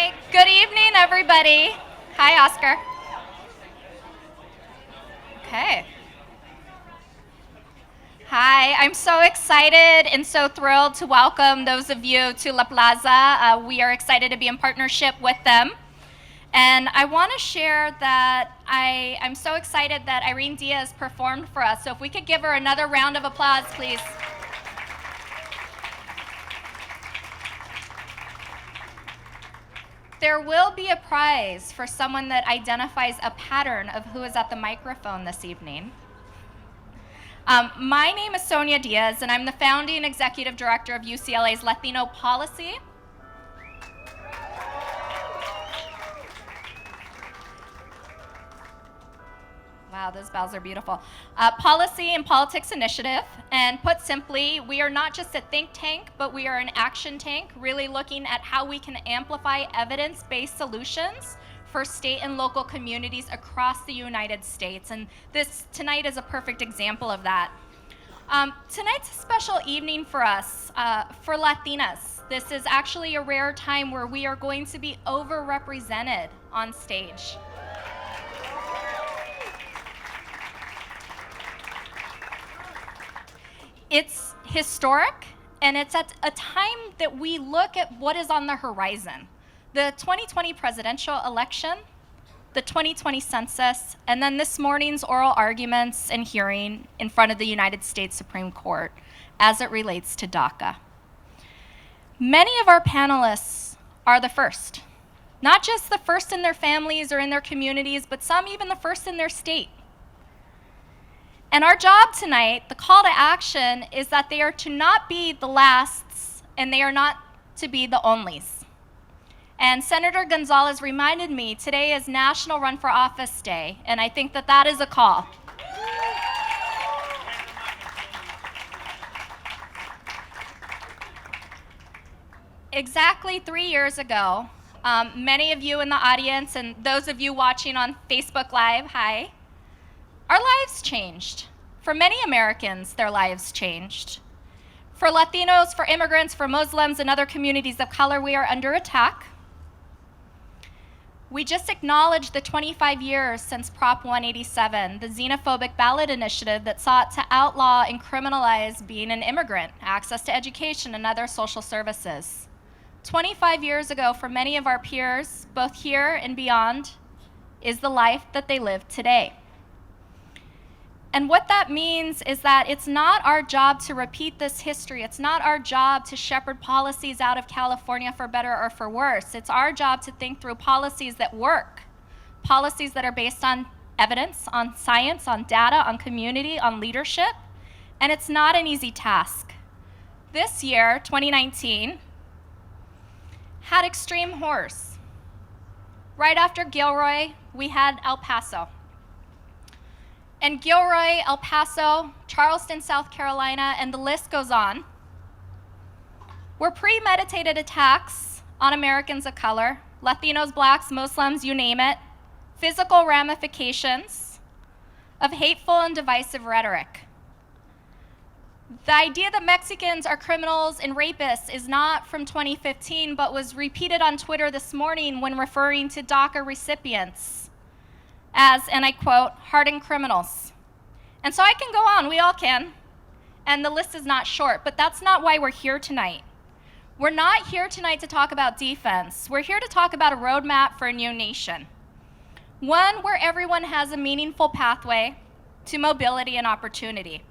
right, good evening, everybody. Hi, Oscar. Okay. Hi, I'm so excited and so thrilled to welcome those of you to La Plaza. We are excited to be in partnership with them. And I want to share that I'm so excited that Irene Diaz performed for us. So if we could give her another round of applause, please. There will be a prize for someone that identifies a pattern of who is at the microphone this evening. My name is Sonia Diaz, and I'm the founding executive director of UCLA's Latino Policy. Wow, those bells are beautiful. Policy and Politics Initiative. And put simply, we are not just a think tank, but we are an action tank, really looking at how we can amplify evidence-based solutions for state and local communities across the United States. And tonight is a perfect example of that. Tonight's a special evening for us, for Latinas. This is actually a rare time where we are going to be overrepresented on stage. It's historic, and it's at a time that we look at what is on the horizon. The 2020 presidential election, the 2020 census, and then this morning's oral arguments and hearing in front of the United States Supreme Court as it relates to DACA. Many of our panelists are the first. Not just the first in their families or in their communities, but some even the first in their state. And our job tonight, the call to action, is that they are to not be the lasts and they are not to be the onlys. And Senator Gonzalez reminded me today is National Run for Office Day, and I think that that is a call. Exactly 3 years ago, many of you in the audience and those of you watching on Facebook Live, hi, our lives changed. For many Americans, their lives changed. For Latinos, for immigrants, for Muslims, and other communities of color, we are under attack. We just acknowledged the 25 years since Prop 187, the xenophobic ballot initiative that sought to outlaw and criminalize being an immigrant, access to education, and other social services. 25 years ago, for many of our peers, both here and beyond, is the life that they live today. And what that means is that it's not our job to repeat this history. It's not our job to shepherd policies out of California for better or for worse. It's our job to think through policies that work, policies that are based on evidence, on science, on data, on community, on leadership. And it's not an easy task. This year, 2019, had extreme horrors. Right after Gilroy, we had El Paso. And Gilroy, El Paso, Charleston, South Carolina, and the list goes on, were premeditated attacks on Americans of color, Latinos, Blacks, Muslims, you name it, physical ramifications of hateful and divisive rhetoric. The idea that Mexicans are criminals and rapists is not from 2015, but was repeated on Twitter this morning when referring to DACA recipients as, and I quote, hardened criminals. And so I can go on, we all can, and the list is not short, but that's not why we're here tonight. We're not here tonight to talk about defense. We're here to talk about a roadmap for a new nation. One where everyone has a meaningful pathway to mobility and opportunity.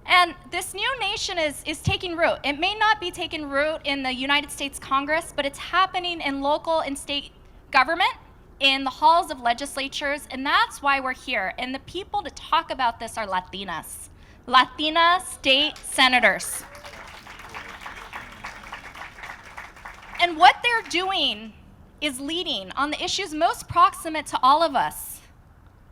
And this new nation is taking root. It may not be taking root in the United States Congress, but it's happening in local and state government, in the halls of legislatures, and that's why we're here. And the people to talk about this are Latinas, Latina state senators. And what they're doing is leading on the issues most proximate to all of us.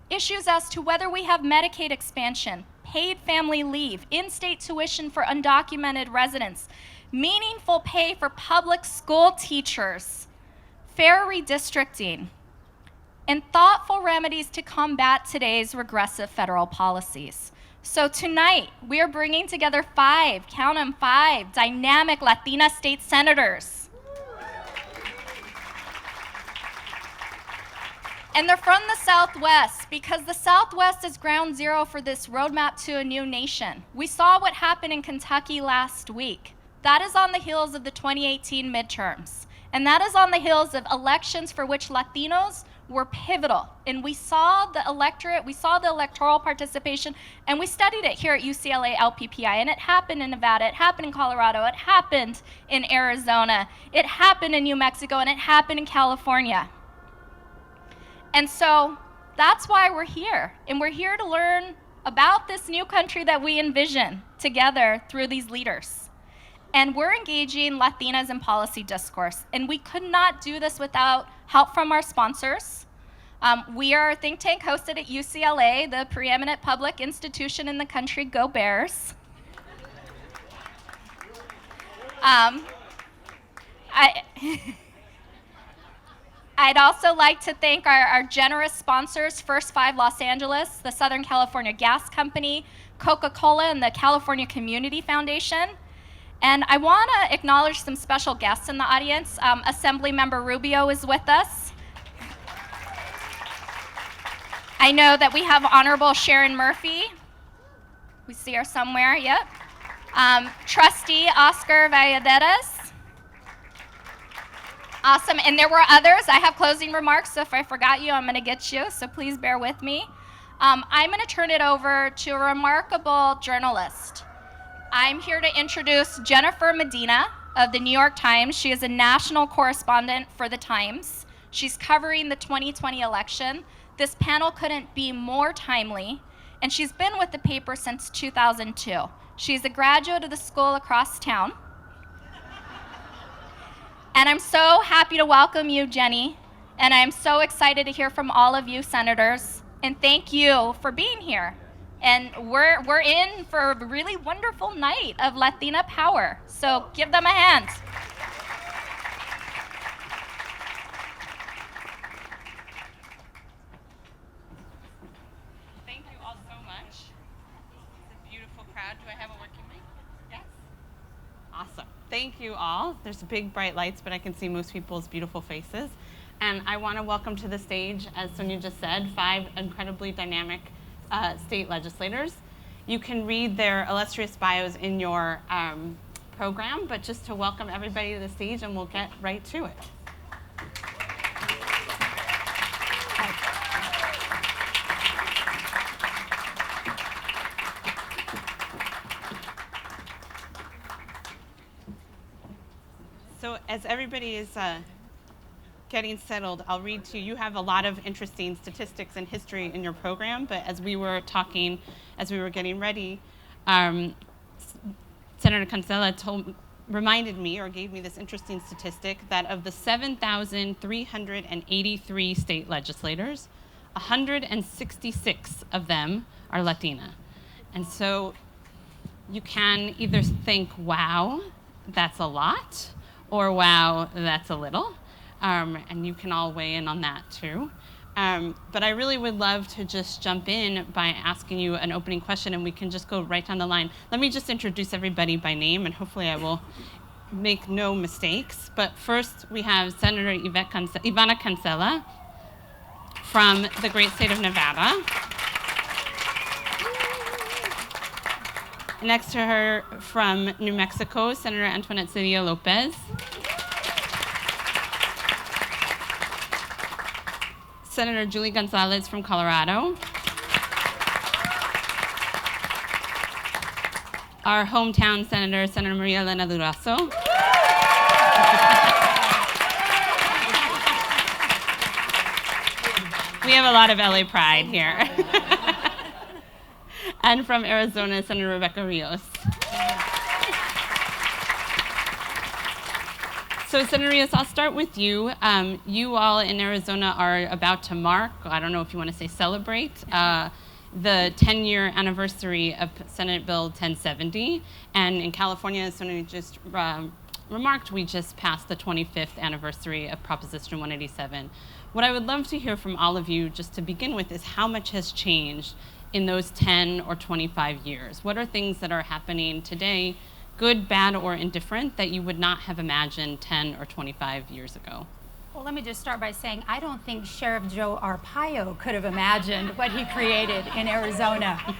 Issues as to whether we have Medicaid expansion, paid family leave, in-state tuition for undocumented residents, meaningful pay for public school teachers, fair redistricting, and thoughtful remedies to combat today's regressive federal policies. So tonight, we are bringing together 5, count them 5, dynamic Latina state senators And they're from the Southwest, because the Southwest is ground zero for this roadmap to a new nation. We saw what happened in Kentucky last week. That is on the heels of the 2018 midterms. And that is on the heels of elections for which Latinos were pivotal. And we saw the electorate, we saw the electoral participation, and we studied it here at UCLA LPPI. And it happened in Nevada, it happened in Colorado, it happened in Arizona, it happened in New Mexico, and it happened in California. And so that's why we're here. And we're here to learn about this new country that we envision together through these leaders. And we're engaging Latinas in policy discourse. And we could not do this without help from our sponsors. We are a think tank hosted at UCLA, the preeminent public institution in the country. Go Bears. I'd also like to thank our generous sponsors, First Five Los Angeles, the Southern California Gas Company, Coca-Cola, and the California Community Foundation. And I want to acknowledge some special guests in the audience. Assemblymember Rubio is with us. I know that we have Honorable Sharon Murphy. We see her somewhere, yep. Trustee Oscar Valladares. Awesome, and there were others. I have closing remarks, so if I forgot you, I'm gonna get you, so please bear with me. I'm gonna turn it over to a remarkable journalist. I'm here to introduce Jennifer Medina of the New York Times. She is a national correspondent for the Times. She's covering the 2020 election. This panel couldn't be more timely, and she's been with the paper since 2002. She's a graduate of the school across town. And I'm so happy to welcome you, Jenny, and I'm so excited to hear from all of you senators, and thank you for being here. And we're in for a really wonderful night of Latina power, so give them a hand. Thank you all so much. It's a beautiful crowd. Do I have a working mic? Yes? Awesome. Thank you all. There's big bright lights, but I can see most people's beautiful faces. And I want to welcome to the stage, as Sonia just said, 5 incredibly dynamic state legislators. You can read their illustrious bios in your program, but just to welcome everybody to the stage, and we'll get right to it. So as everybody is getting settled, I'll read to you. You have a lot of interesting statistics and history in your program, but as we were talking, as we were getting ready, Senator Cancela reminded me, or gave me this interesting statistic, that of the 7,383 state legislators, 166 of them are Latina. And so you can either think, wow, that's a lot, or wow, that's a little. And you can all weigh in on that too. But I really would love to just jump in by asking you an opening question, and we can just go right down the line. Let me just introduce everybody by name, and hopefully I will make no mistakes. But first, we have Senator Ivana Cancela from the great state of Nevada. Next to her from New Mexico, Senator Antoinette Cedillo Lopez. Senator Julie Gonzalez from Colorado. Our hometown senator, Senator Maria Elena Durazo. We have a lot of LA pride here. And from Arizona, Senator Rebecca Rios. So Senator Rios, I'll start with you. You all in Arizona are about to mark, I don't know if you want to say celebrate, the 10-year anniversary of Senate Bill 1070. And in California, as Sonia just remarked, we just passed the 25th anniversary of Proposition 187. What I would love to hear from all of you, just to begin with, is how much has changed in those 10 or 25 years? What are things that are happening today, good, bad, or indifferent, that you would not have imagined 10 or 25 years ago? Well, let me just start by saying I don't think Sheriff Joe Arpaio could have imagined what he created in Arizona.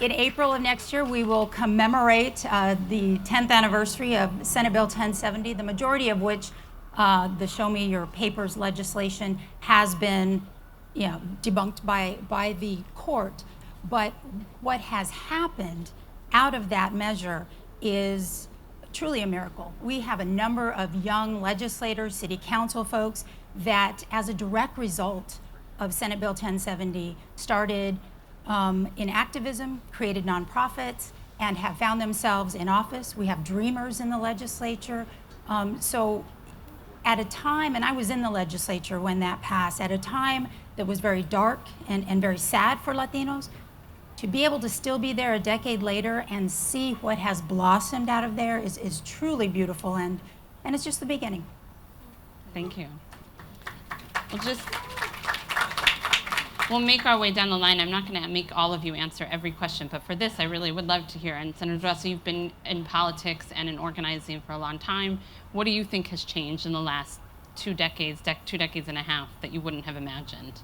In April of next year, we will commemorate the 10th anniversary of Senate Bill 1070, the majority of which the Show Me Your Papers legislation has been debunked by the court. But what has happened out of that measure is truly a miracle. We have a number of young legislators, city council folks that, as a direct result of Senate Bill 1070, started in activism, created nonprofits, and have found themselves in office. We have dreamers in the legislature. So at a time, and I was in the legislature when that passed, at a time that was very dark and very sad for Latinos, to be able to still be there a decade later and see what has blossomed out of there is truly beautiful, and it's just the beginning. Thank you. We'll make our way down the line. I'm not going to make all of you answer every question, but for this, I really would love to hear. And Senator Russell, you've been in politics and in organizing for a long time. What do you think has changed in the last 2 decades, 2 decades and a half, that you wouldn't have imagined?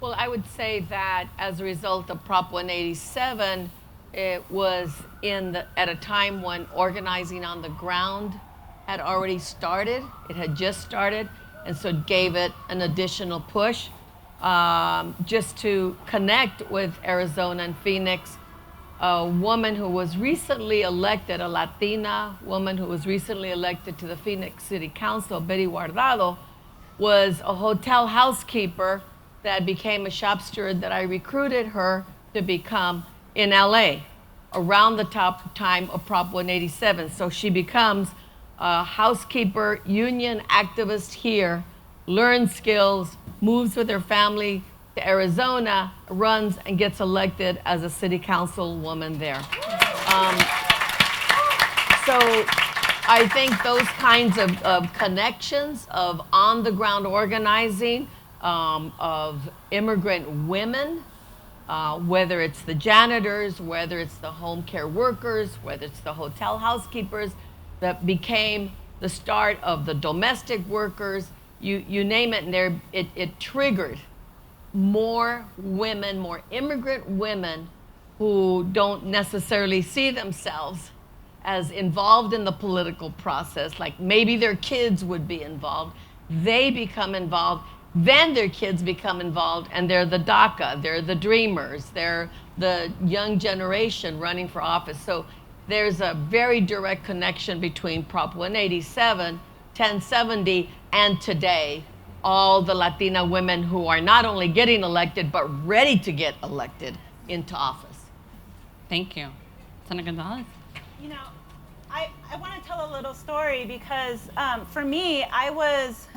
Well, I would say that as a result of Prop 187, it was at a time when organizing on the ground had already started. It had just started, and so it gave it an additional push. Just to connect with Arizona and Phoenix, a woman who was recently elected, a Latina woman who was recently elected to the Phoenix City Council, Betty Guardado, was a hotel housekeeper that became a shop steward that I recruited her to become in LA around the time of Prop 187. So she becomes a housekeeper, union activist here, learns skills, moves with her family to Arizona, runs and gets elected as a city council woman there. So I think those kinds of connections, of on-the-ground organizing, of immigrant women, whether it's the janitors, whether it's the home care workers, whether it's the hotel housekeepers, that became the start of the domestic workers, you name it, and it triggered more women, more immigrant women who don't necessarily see themselves as involved in the political process, like maybe their kids would be involved. They become involved, then their kids become involved, and they're the DACA, they're the dreamers, they're the young generation running for office. So there's a very direct connection between Prop 187, 1070, and today, all the Latina women who are not only getting elected, but ready to get elected into office. Thank you. Senator Gonzalez? You know, I want to tell a little story because for me, I was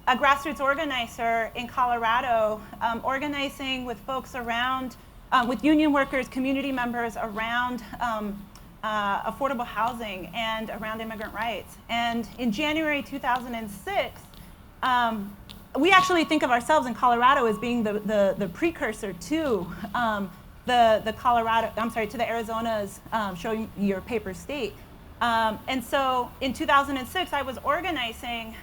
a grassroots organizer in Colorado, organizing with folks around, with union workers, community members around affordable housing and around immigrant rights. And in January 2006, we actually think of ourselves in Colorado as being the precursor to to the Arizona's Show Your Paper state. And so in 2006, I was organizing,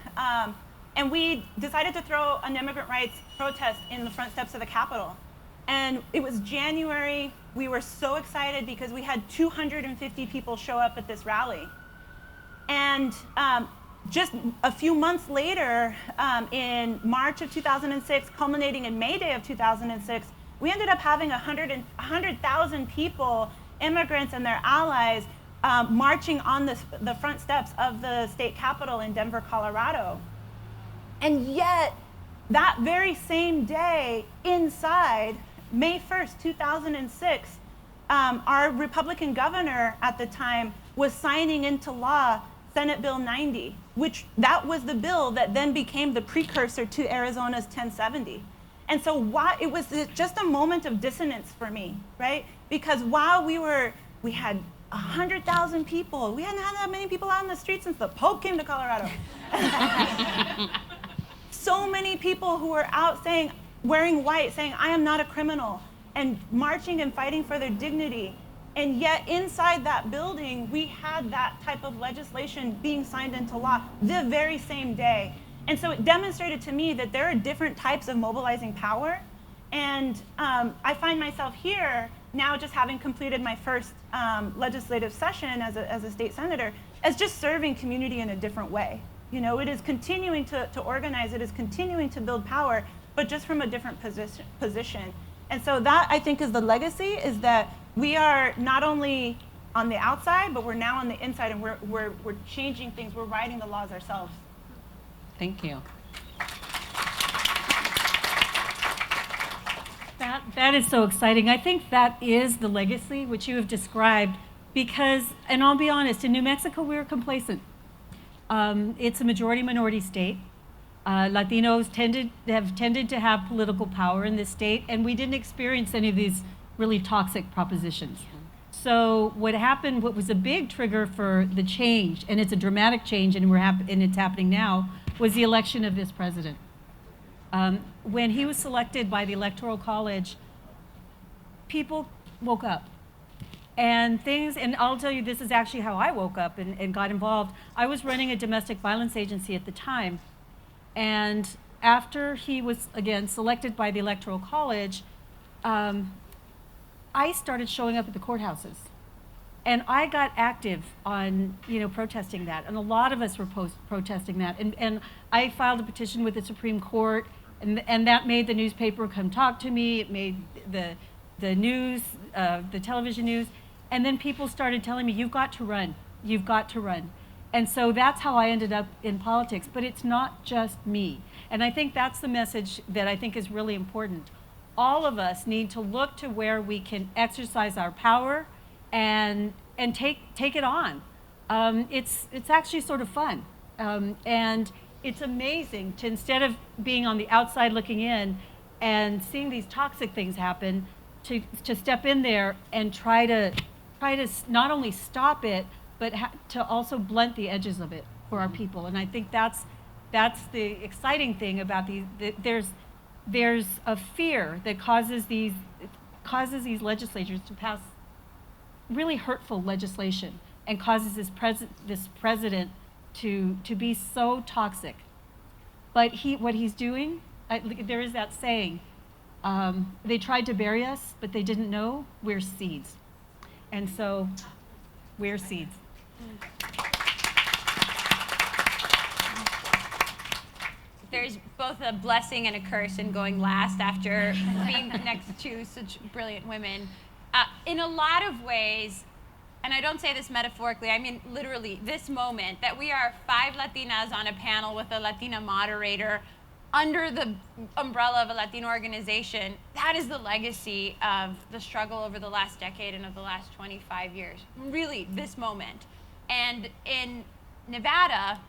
and we decided to throw an immigrant rights protest in the front steps of the Capitol. And it was January. We were so excited because we had 250 people show up at this rally. And just a few months later, in March of 2006, culminating in May Day of 2006, we ended up having 100,000 people, immigrants and their allies, marching on the front steps of the state capitol in Denver, Colorado. And yet, that very same day, inside, May 1st, 2006, our Republican governor at the time was signing into law Senate Bill 90, which that was the bill that then became the precursor to Arizona's 1070. And so it was just a moment of dissonance for me, right? Because while we had 100,000 people, we hadn't had that many people out in the streets since the Pope came to Colorado. So many people who were out wearing white, saying, I am not a criminal, and marching and fighting for their dignity. And yet inside that building, we had that type of legislation being signed into law the very same day. And so it demonstrated to me that there are different types of mobilizing power. And I find myself here now, just having completed my first legislative session as a state senator, as just serving community in a different way. You know, it is continuing to organize, it is continuing to build power, but just from a different position. And so that, I think, is the legacy, is that we are not only on the outside, but we're now on the inside, and we're changing things, we're writing the laws ourselves. Thank you. That is so exciting. I think that is the legacy which you have described, because, and I'll be honest, in New Mexico we were complacent. It's a majority-minority state. Latinos have tended to have political power in this state, and we didn't experience any of these really toxic propositions. So what happened, what was a big trigger for the change, and it's a dramatic change, and it's happening now, was the election of this president. When he was selected by the Electoral College, people woke up. And I'll tell you, this is actually how I woke up and got involved. I was running a domestic violence agency at the time. And after he was, again, selected by the Electoral College, I started showing up at the courthouses. And I got active on, protesting that. And a lot of us were protesting that. And I filed a petition with the Supreme Court, and that made the newspaper come talk to me. It made the news, the television news. And then people started telling me, you've got to run. You've got to run. And so that's how I ended up in politics. But it's not just me. And I think that's the message that I think is really important. All of us need to look to where we can exercise our power and take it on. It's actually sort of fun. And it's amazing to, instead of being on the outside looking in and seeing these toxic things happen, to step in there and try to not only stop it, but to also blunt the edges of it for our people. And I think that's the exciting thing about these. There's a fear that causes these legislatures to pass really hurtful legislation, and causes this president to be so toxic. But what he's doing, there is that saying, they tried to bury us, but they didn't know we're seeds. And so we're seeds. There's both a blessing and a curse in going last after being next to such brilliant women. In a lot of ways, and I don't say this metaphorically, I mean literally, this moment that we are 5 Latinas on a panel with a Latina moderator under the umbrella of a Latino organization, that is the legacy of the struggle over the last decade and of the last 25 years. Really, this moment. And in Nevada,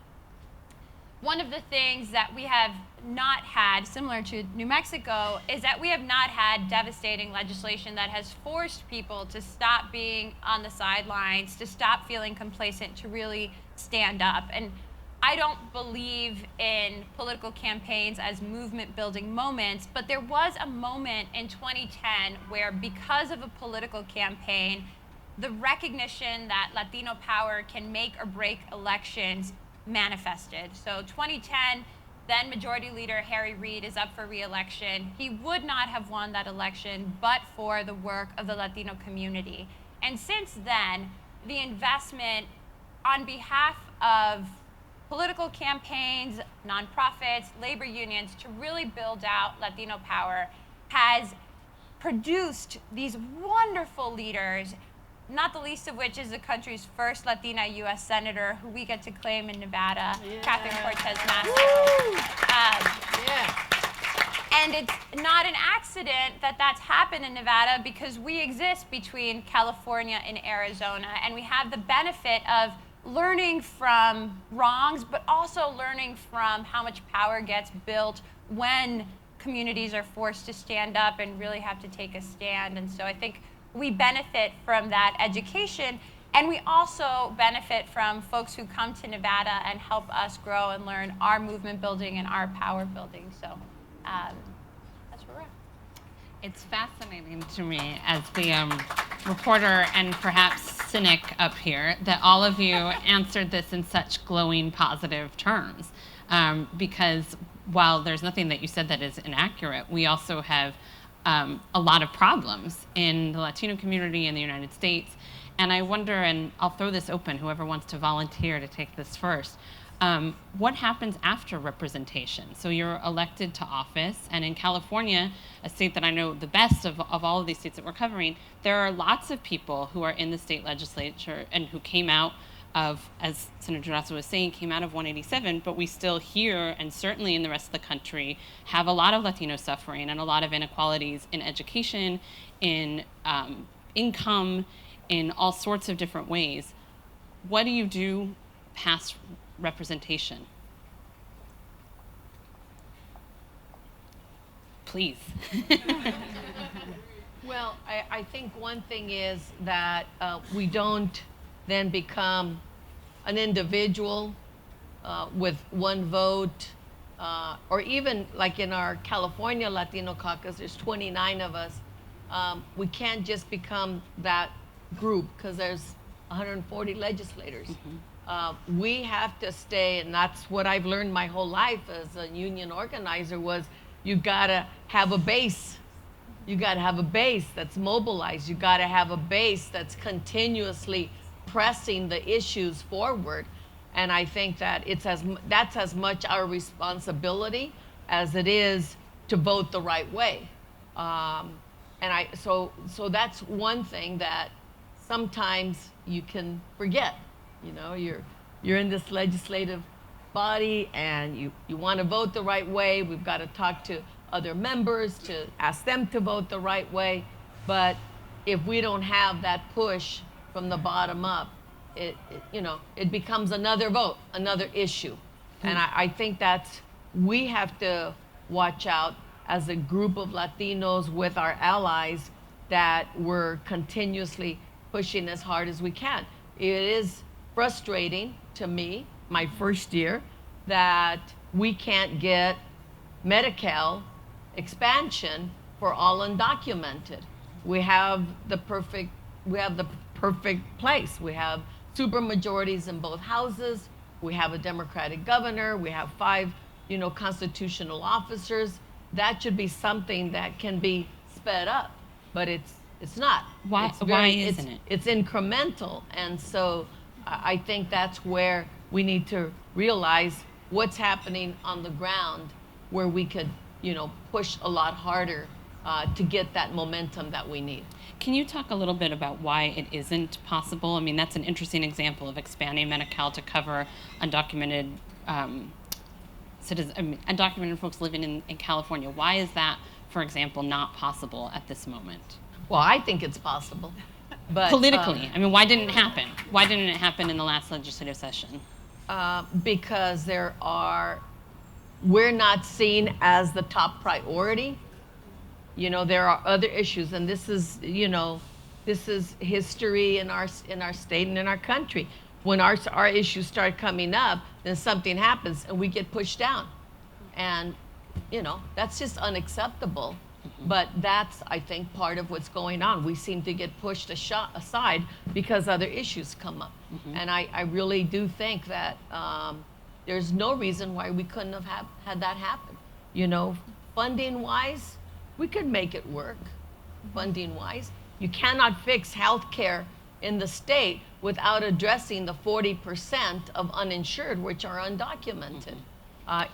one of the things that we have not had, similar to New Mexico, is that we have not had devastating legislation that has forced people to stop being on the sidelines, to stop feeling complacent, to really stand up. And I don't believe in political campaigns as movement-building moments, but there was a moment in 2010 where, because of a political campaign, the recognition that Latino power can make or break elections manifested. So 2010, then Majority Leader Harry Reid is up for re-election. He would not have won that election but for the work of the Latino community. And since then, the investment on behalf of political campaigns, nonprofits, labor unions to really build out Latino power has produced these wonderful leaders, not the least of which is the country's first Latina U.S. Senator, who we get to claim in Nevada, Catherine Cortez Masto. And it's not an accident that that's happened in Nevada, because we exist between California and Arizona, and we have the benefit of learning from wrongs, but also learning from how much power gets built when communities are forced to stand up and really have to take a stand. And so I think we benefit from that education, and we also benefit from folks who come to Nevada and help us grow and learn our movement building and our power building. So that's where we're at. It's fascinating to me, as the reporter and perhaps cynic up here, that all of you answered this in such glowing, positive terms. because while there's nothing that you said that is inaccurate, we also have a lot of problems in the Latino community in the United States. And I wonder, and I'll throw this open, whoever wants to volunteer to take this first, what happens after representation? So you're elected to office, and in California, a state that I know the best of all of these states that we're covering, there are lots of people who are in the state legislature and who came out of, as Senator Durazo was saying, came out of 187, but we still here, and certainly in the rest of the country, have a lot of Latino suffering and a lot of inequalities in education, in income, in all sorts of different ways. What do you do past representation? Please. Well, I think one thing is that we don't then become an individual with one vote, or even like in our California Latino caucus, there's 29 of us. We can't just become that group because there's 140 legislators. We have to stay, and that's what I've learned my whole life as a union organizer, was you gotta have a base. You gotta have a base that's mobilized. You gotta have a base that's continuously pressing the issues forward. And I think that that's as much our responsibility as it is to vote the right way. So that's one thing that sometimes you can forget. You know, you're in this legislative body and you want to vote the right way. We've got to talk to other members to ask them to vote the right way. But if we don't have that push from the bottom up, it becomes another vote, another issue. And I think we have to watch out as a group of Latinos with our allies that we're continuously pushing as hard as we can. It is frustrating to me, my first year, that we can't get Medi-Cal expansion for all undocumented. We have the perfect place. We have super majorities in both houses. We have a Democratic governor. We have 5, constitutional officers. That should be something that can be sped up, but it's not. Why isn't it? It's incremental, and so I think that's where we need to realize what's happening on the ground, where we could, push a lot harder to get that momentum that we need. Can you talk a little bit about why it isn't possible? I mean, that's an interesting example of expanding Medi-Cal to cover undocumented citizens, undocumented folks living in California. Why is that, for example, not possible at this moment? Well, I think it's possible. But politically, why didn't it happen? Why didn't it happen in the last legislative session? Because we're not seen as the top priority. There are other issues, and this is history in our state and in our country. When our issues start coming up, then something happens and we get pushed down, and that's just unacceptable. But that's, I think, part of what's going on. We seem to get pushed aside because other issues come up, and I really do think that there's no reason why we couldn't have had that happen. Funding-wise, we could make it work. Funding-wise, you cannot fix healthcare in the state without addressing the 40% of uninsured, which are undocumented.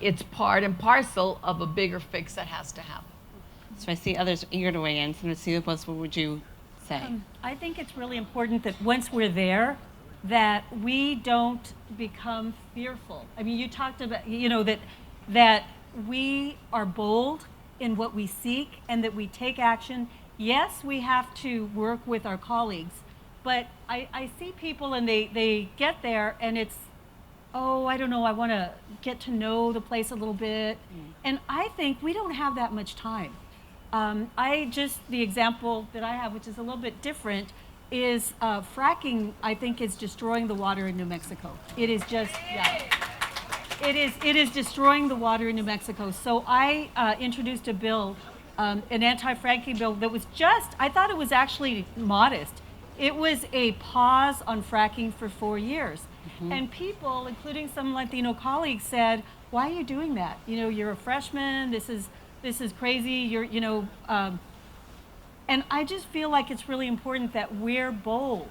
It's part and parcel of a bigger fix that has to happen. So I see others eager to weigh in. So what would you say? I think it's really important that once we're there, that we don't become fearful. You talked about, that we are bold in what we seek and that we take action. Yes, we have to work with our colleagues, but I see people and they get there and it's, I don't know, I want to get to know the place a little bit. And I think we don't have that much time. The example that I have, which is a little bit different, is fracking, I think, is destroying the water in New Mexico. It is just, it is destroying the water in New Mexico. So I introduced a bill, an anti-fracking bill that was I thought it was actually modest. It was a pause on fracking for 4 years. And people, including some Latino colleagues, said, why are you doing that? You know, you're a freshman. This is crazy. You're, you know, and I just feel like it's really important that we're bold,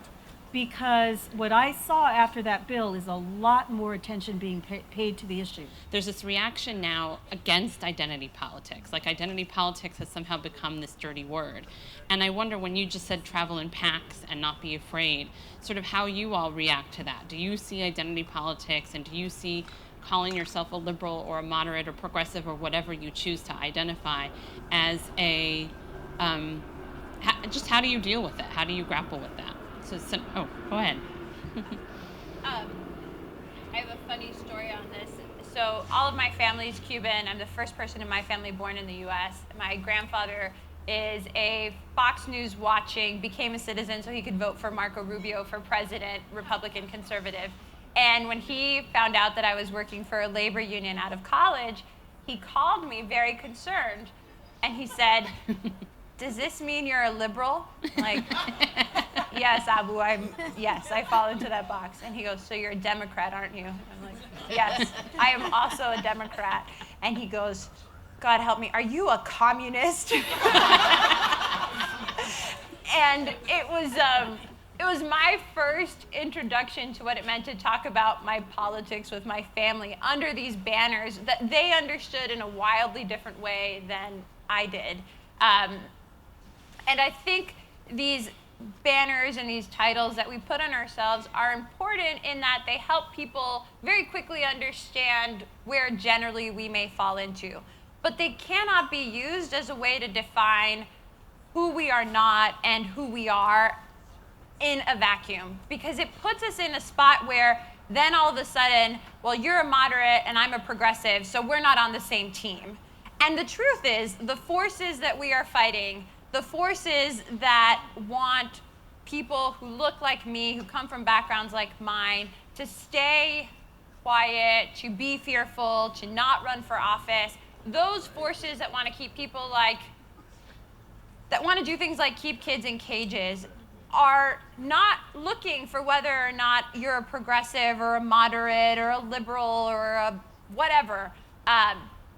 because what I saw after that bill is a lot more attention being paid to the issue. There's this reaction now against identity politics. Like, identity politics has somehow become this dirty word. And I wonder, when you just said travel in packs and not be afraid, sort of how you all react to that. Do you see identity politics, and do you see calling yourself a liberal or a moderate or progressive or whatever you choose to identify as a, just how do you deal with it? How do you grapple with that? So oh, go ahead. I have a funny story on this. So all of my family is Cuban. I'm the first person in my family born in the U.S. My grandfather is a Fox News watching, became a citizen so he could vote for Marco Rubio for president, Republican conservative. And when he found out that I was working for a labor union out of college, he called me very concerned. And he said, "Does this mean you're a liberal?" Like, "Yes, Abu, yes, I fall into that box." And he goes, "So you're a Democrat, aren't you?" I'm like, "Yes, I am also a Democrat." And he goes, "God help me, are you a communist?" And it was my first introduction to what it meant to talk about my politics with my family under these banners that they understood in a wildly different way than I did. And I think these banners and these titles that we put on ourselves are important in that they help people very quickly understand where generally we may fall into. But they cannot be used as a way to define who we are not and who we are in a vacuum, because it puts us in a spot where then all of a sudden, well, you're a moderate and I'm a progressive, so we're not on the same team. And the truth is, the forces that we are fighting, the forces that want people who look like me, who come from backgrounds like mine, to stay quiet, to be fearful, to not run for office, those forces that want to keep people like, that want to do things like keep kids in cages, are not looking for whether or not you're a progressive or a moderate or a liberal or a whatever.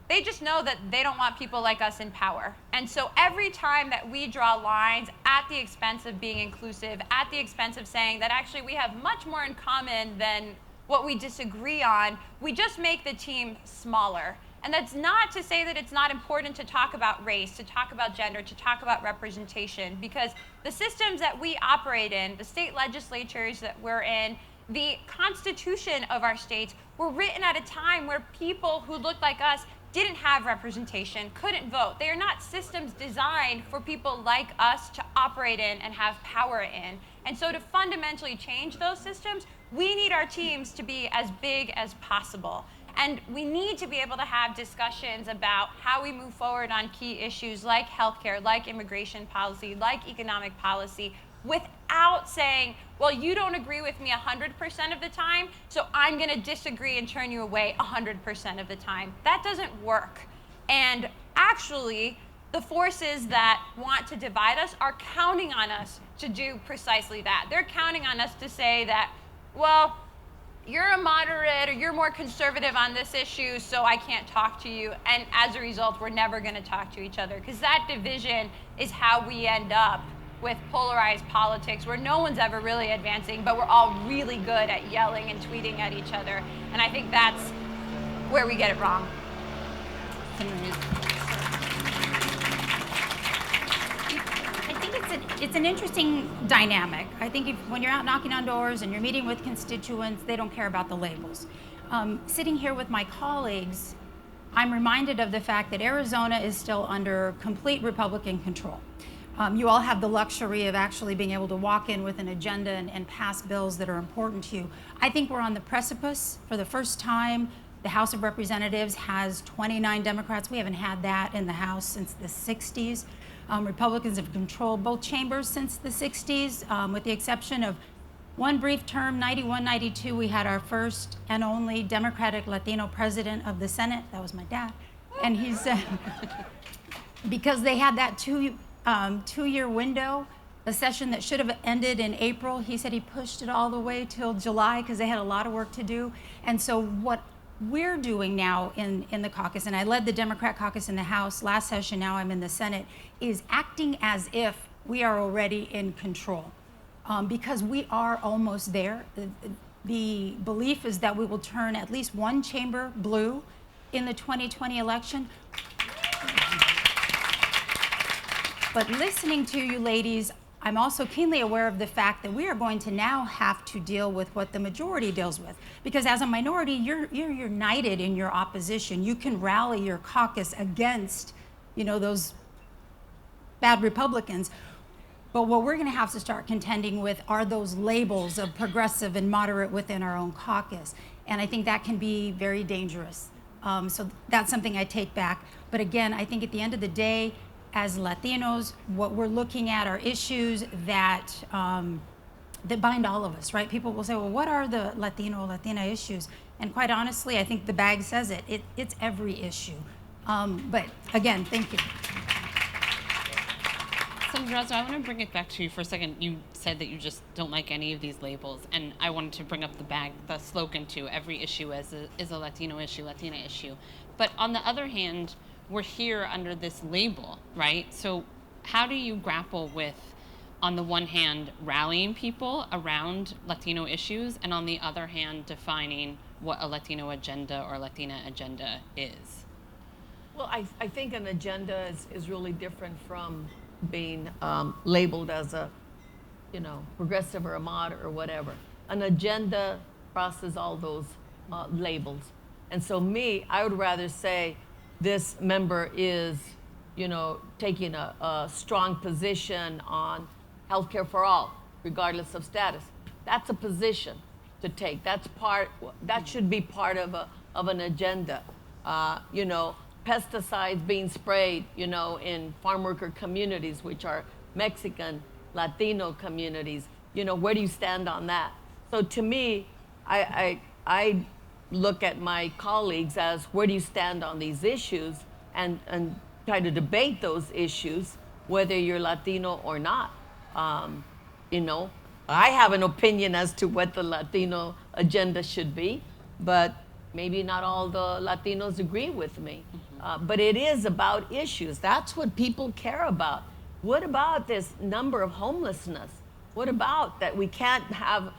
They just know that they don't want people like us in power. And so every time that we draw lines at the expense of being inclusive, at the expense of saying that actually we have much more in common than what we disagree on, we just make the team smaller. And that's not to say that it's not important to talk about race, to talk about gender, to talk about representation, because the systems that we operate in, the state legislatures that we're in, the constitution of our states were written at a time where people who looked like us didn't have representation, couldn't vote. They are not systems designed for people like us to operate in and have power in. And so to fundamentally change those systems, we need our teams to be as big as possible. And we need to be able to have discussions about how we move forward on key issues like healthcare, like immigration policy, like economic policy, without saying, well, you don't agree with me 100% of the time, so I'm going to disagree and turn you away 100% of the time. That doesn't work. And actually, the forces that want to divide us are counting on us to do precisely that. They're counting on us to say that, well, you're a moderate or you're more conservative on this issue, so I can't talk to you. And as a result, we're never going to talk to each other, because that division is how we end up with polarized politics where no one's ever really advancing, but we're all really good at yelling and tweeting at each other. And I think that's where we get it wrong. I think it's an interesting dynamic. I think when you're out knocking on doors and you're meeting with constituents, they don't care about the labels. Sitting here with my colleagues, I'm reminded of the fact that Arizona is still under complete Republican control. You all have the luxury of actually being able to walk in with an agenda and pass bills that are important to you. I think we're on the precipice. For the first time, the House of Representatives has 29 Democrats. We haven't had that in the House since the 60s. Republicans have controlled both chambers since the 60s, with the exception of one brief term, 91, 92, we had our first and only Democratic Latino president of the Senate. That was my dad. And he's, because they had that two-year window, a session that should have ended in April, he said he pushed it all the way till July because they had a lot of work to do. And so what we're doing now in the caucus, and I led the Democrat caucus in the House last session, now I'm in the Senate, is acting as if we are already in control. Because we are almost there. The belief is that we will turn at least one chamber blue in the 2020 election. But listening to you ladies, I'm also keenly aware of the fact that we are going to now have to deal with what the majority deals with. Because as a minority, you're united in your opposition. You can rally your caucus against, those bad Republicans. But what we're going to have to start contending with are those labels of progressive and moderate within our own caucus. And I think that can be very dangerous. So that's something I take back. But again, I think at the end of the day, as Latinos, what we're looking at are issues that that bind all of us, right? People will say, well, what are the Latina issues? And quite honestly, I think the bag says it. It's every issue. But again, thank you. Sandra, I want to bring it back to you for a second. You said that you just don't like any of these labels, and I wanted to bring up the slogan too. Every issue is a Latino issue, Latina issue. But on the other hand, we're here under this label, right? So how do you grapple with, on the one hand, rallying people around Latino issues, and on the other hand, defining what a Latino agenda or Latina agenda is? Well, I think an agenda is really different from being labeled as a, progressive or a mod or whatever. An agenda crosses all those labels. And so I would rather say this member is, taking a strong position on healthcare for all, regardless of status. That's a position to take. That should be part of an agenda. Pesticides being sprayed, in farm worker communities, which are Mexican, Latino communities. Where do you stand on that? So to me, I look at my colleagues as, where do you stand on these issues, and try to debate those issues, whether you're Latino or not. I have an opinion as to what the Latino agenda should be, but maybe not all the Latinos agree with me. But it is about issues. That's what people care about. What about this number of homelessness? What about that we can't have,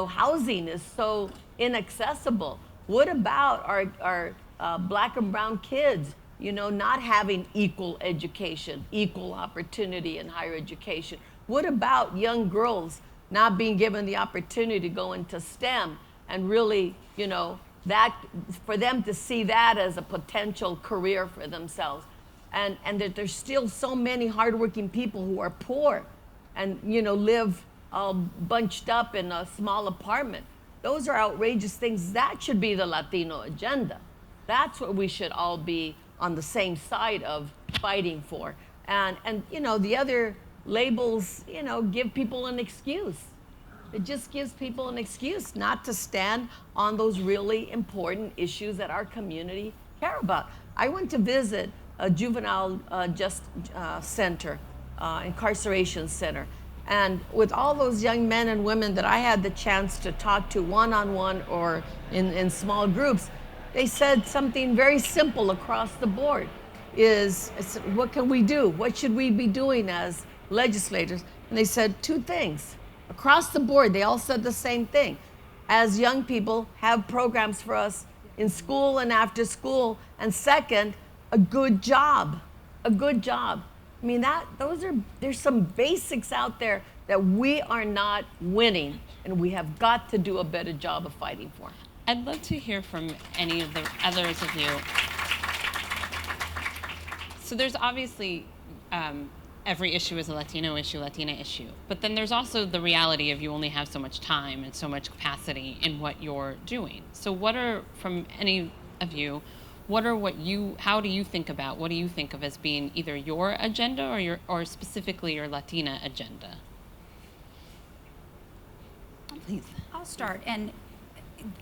housing is so inaccessible? What about our black and brown kids, not having equal education, equal opportunity in higher education? What about young girls not being given the opportunity to go into STEM and really, that for them to see that as a potential career for themselves, and that there's still so many hardworking people who are poor and live all bunched up in a small apartment. Those are outrageous things. That should be the Latino agenda. That's what we should all be on the same side of fighting for. And the other labels, give people an excuse. It just gives people an excuse not to stand on those really important issues that our community care about. I went to visit a juvenile center, incarceration center. And with all those young men and women that I had the chance to talk to one-on-one or in small groups, they said something very simple across the board is, what can we do? What should we be doing as legislators? And they said two things. Across the board, they all said the same thing. As young people, have programs for us in school and after school. And second, a good job. A good job. I mean, there's some basics out there that we are not winning, and we have got to do a better job of fighting for. I'd love to hear from any of the others of you. So there's obviously every issue is a Latino issue, Latina issue. But then there's also the reality of you only have so much time and so much capacity in what you're doing. So what are, from any of you, how do you think about, what do you think of as being either your agenda or specifically your Latina agenda? Please. I'll start. And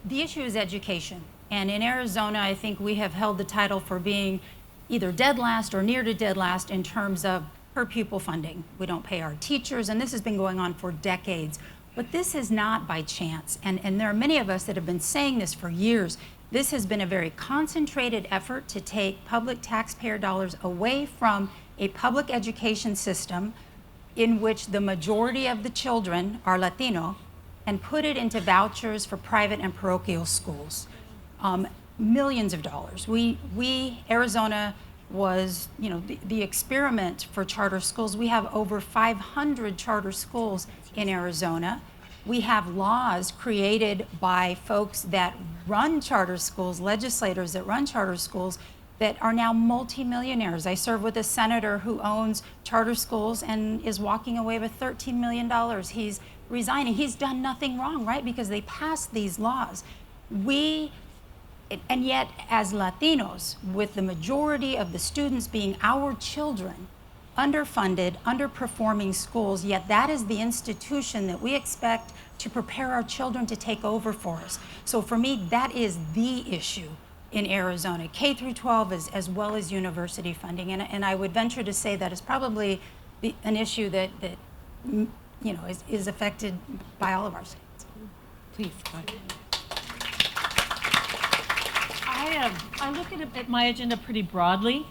the issue is education. And in Arizona, I think we have held the title for being either dead last or near to dead last in terms of per pupil funding. We don't pay our teachers, and this has been going on for decades. But this is not by chance. And there are many of us that have been saying this for years. This has been a very concentrated effort to take public taxpayer dollars away from a public education system in which the majority of the children are Latino and put it into vouchers for private and parochial schools. Millions of dollars. Arizona was, the experiment for charter schools. We have over 500 charter schools in Arizona. We have laws created by folks that run charter schools, legislators that run charter schools, that are now multimillionaires. I serve with a senator who owns charter schools and is walking away with $13 million. He's resigning. He's done nothing wrong, right? Because they passed these laws. And yet, as Latinos, with the majority of the students being our children, underfunded, underperforming schools, yet that is the institution that we expect to prepare our children to take over for us. So for me, that is the issue in Arizona, K through 12 as well as university funding. And I would venture to say that is probably an issue that is affected by all of our states. Please, go ahead. I look at my agenda pretty broadly.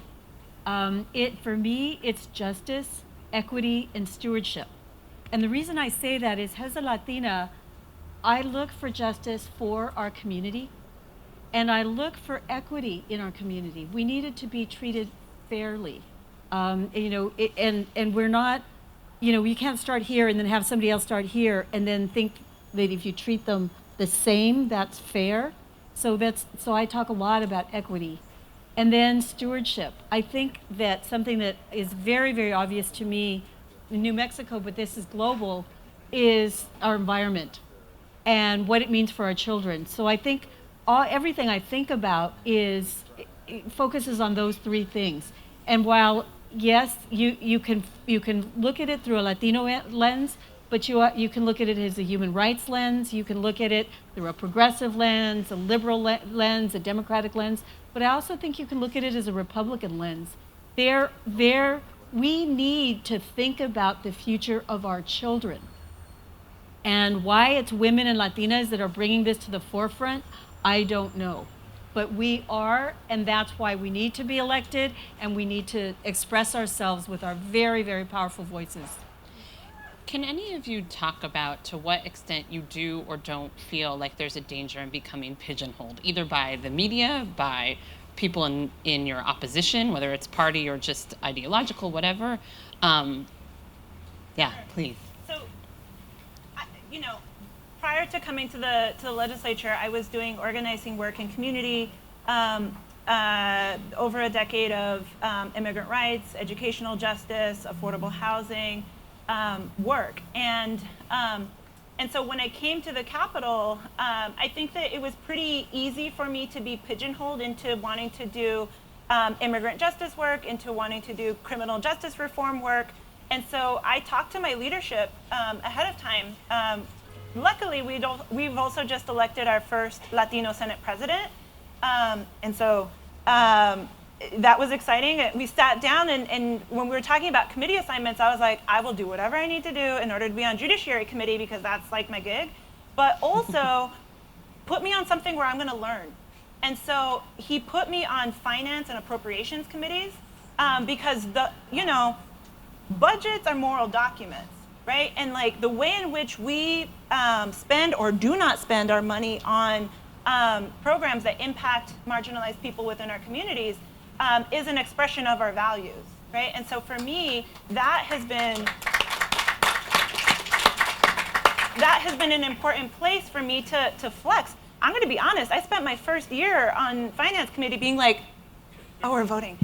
For me, it's justice, equity, and stewardship. And the reason I say that is, as a Latina, I look for justice for our community, and I look for equity in our community. We needed to be treated fairly. And we're not, you can't start here and then have somebody else start here and then think that if you treat them the same, that's fair. So I talk a lot about equity. And then stewardship. I think that something that is very, very obvious to me in New Mexico, but this is global, is our environment and what it means for our children. So I think everything I think about it focuses on those three things. And while, yes, you can look at it through a Latino lens, but you can look at it as a human rights lens, you can look at it through a progressive lens, a liberal lens, a democratic lens, but I also think you can look at it as a Republican lens. We need to think about the future of our children. And why it's women and Latinas that are bringing this to the forefront, I don't know. But we are, and that's why we need to be elected, and we need to express ourselves with our very, very powerful voices. Can any of you talk about to what extent you do or don't feel like there's a danger in becoming pigeonholed, either by the media, by people in your opposition, whether it's party or just ideological, whatever? Yeah, please. So, prior to coming to the legislature, I was doing organizing work in community, over a decade of immigrant rights, educational justice, affordable housing, work. And so when I came to the Capitol, I think that it was pretty easy for me to be pigeonholed into wanting to do immigrant justice work, into wanting to do criminal justice reform work. And so I talked to my leadership ahead of time. Luckily, we've also just elected our first Latino Senate president. And so that was exciting. We sat down, and when we were talking about committee assignments, I was like, I will do whatever I need to do in order to be on Judiciary Committee, because that's like my gig. But also, put me on something where I'm going to learn. And so he put me on finance and appropriations committees, because budgets are moral documents, right? And like the way in which we spend or do not spend our money on programs that impact marginalized people within our communities is an expression of our values, right? And so for me, that has been an important place for me to flex. I'm going to be honest. I spent my first year on finance committee being like, "Oh, we're voting,"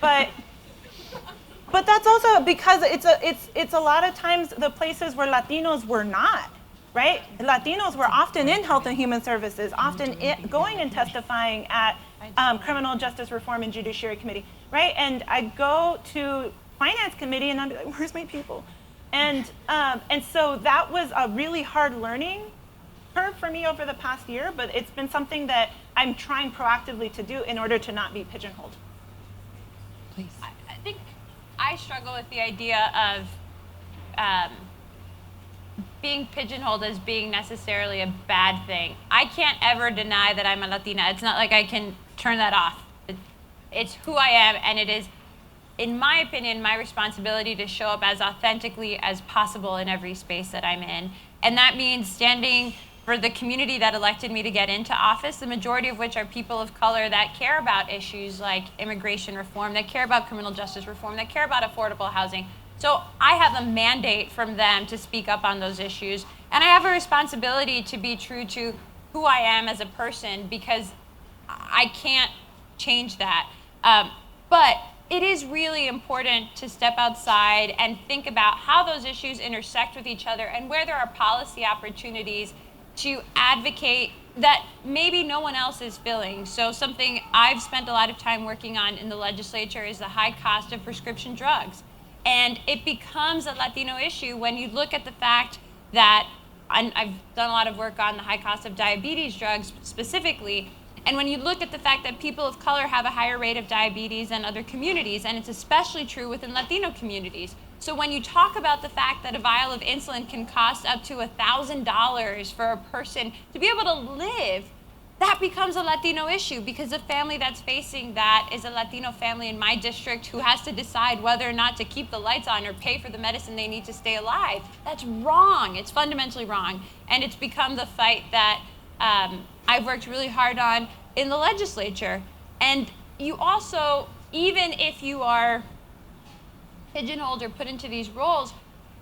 but that's also because it's a lot of times the places where Latinos were not. Right? Latinos were often in health and human services, often going and testifying at criminal justice reform and judiciary committee, right? And I go to finance committee and I'm like, where's my people? And so that was a really hard learning curve for me over the past year, but it's been something that I'm trying proactively to do in order to not be pigeonholed. Please. I think I struggle with the idea of being pigeonholed as being necessarily a bad thing. I can't ever deny that I'm a Latina. It's not like I can turn that off. It's who I am, and it is, in my opinion, my responsibility to show up as authentically as possible in every space that I'm in. And that means standing for the community that elected me to get into office, the majority of which are people of color that care about issues like immigration reform, that care about criminal justice reform, that care about affordable housing. So I have a mandate from them to speak up on those issues. And I have a responsibility to be true to who I am as a person, because I can't change that. But it is really important to step outside and think about how those issues intersect with each other and where there are policy opportunities to advocate that maybe no one else is feeling. So something I've spent a lot of time working on in the legislature is the high cost of prescription drugs. And it becomes a Latino issue when you look at the fact that, and I've done a lot of work on the high cost of diabetes drugs specifically, and when you look at the fact that people of color have a higher rate of diabetes than other communities, and it's especially true within Latino communities. So when you talk about the fact that a vial of insulin can cost up to $1,000 for a person to be able to live, that becomes a Latino issue, because the family that's facing that is a Latino family in my district who has to decide whether or not to keep the lights on or pay for the medicine they need to stay alive. That's wrong. It's fundamentally wrong. And it's become the fight that I've worked really hard on in the legislature. And you also, even if you are pigeonholed or put into these roles,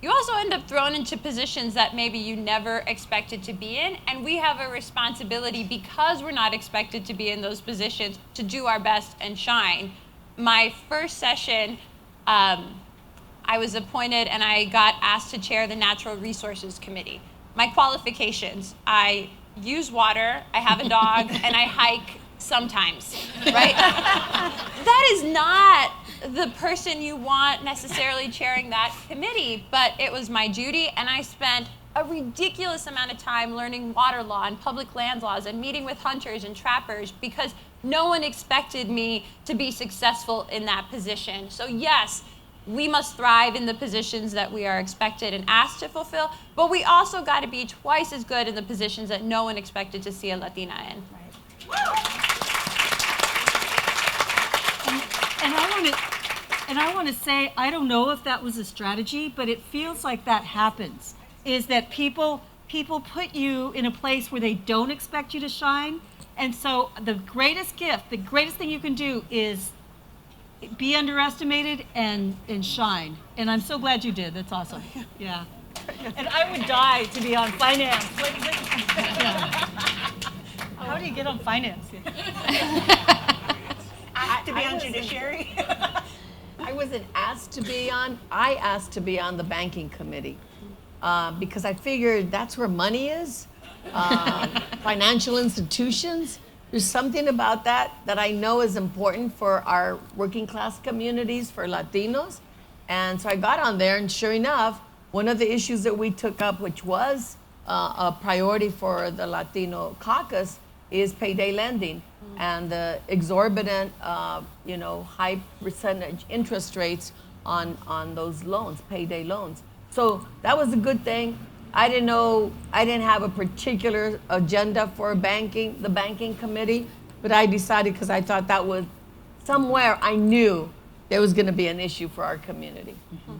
you also end up thrown into positions that maybe you never expected to be in. And we have a responsibility, because we're not expected to be in those positions, to do our best and shine. My first session, I was appointed and I got asked to chair the Natural Resources Committee. My qualifications: I use water, I have a dog, and I hike sometimes, right? That is not the person you want necessarily chairing that committee, but it was my duty, and I spent a ridiculous amount of time learning water law and public land laws and meeting with hunters and trappers, because no one expected me to be successful in that position. So yes, we must thrive in the positions that we are expected and asked to fulfill, but we also got to be twice as good in the positions that no one expected to see a Latina in. And I want to say, I don't know if that was a strategy, but it feels like that happens, is that people put you in a place where they don't expect you to shine. And so the greatest gift, the greatest thing you can do is be underestimated and shine. And I'm so glad you did. That's awesome. Yeah. And I would die to be on finance. How do you get on finance? To be on judiciary. I wasn't asked to be on, I asked to be on the banking committee because I figured that's where money is, financial institutions. There's something about that I know is important for our working class communities, for Latinos. And so I got on there, and sure enough, one of the issues that we took up, which was a priority for the Latino caucus, is payday lending and the exorbitant, high percentage interest rates on those loans, payday loans. So that was a good thing. I didn't have a particular agenda for the banking committee, but I decided because I thought that was somewhere I knew there was going to be an issue for our community. Mm-hmm.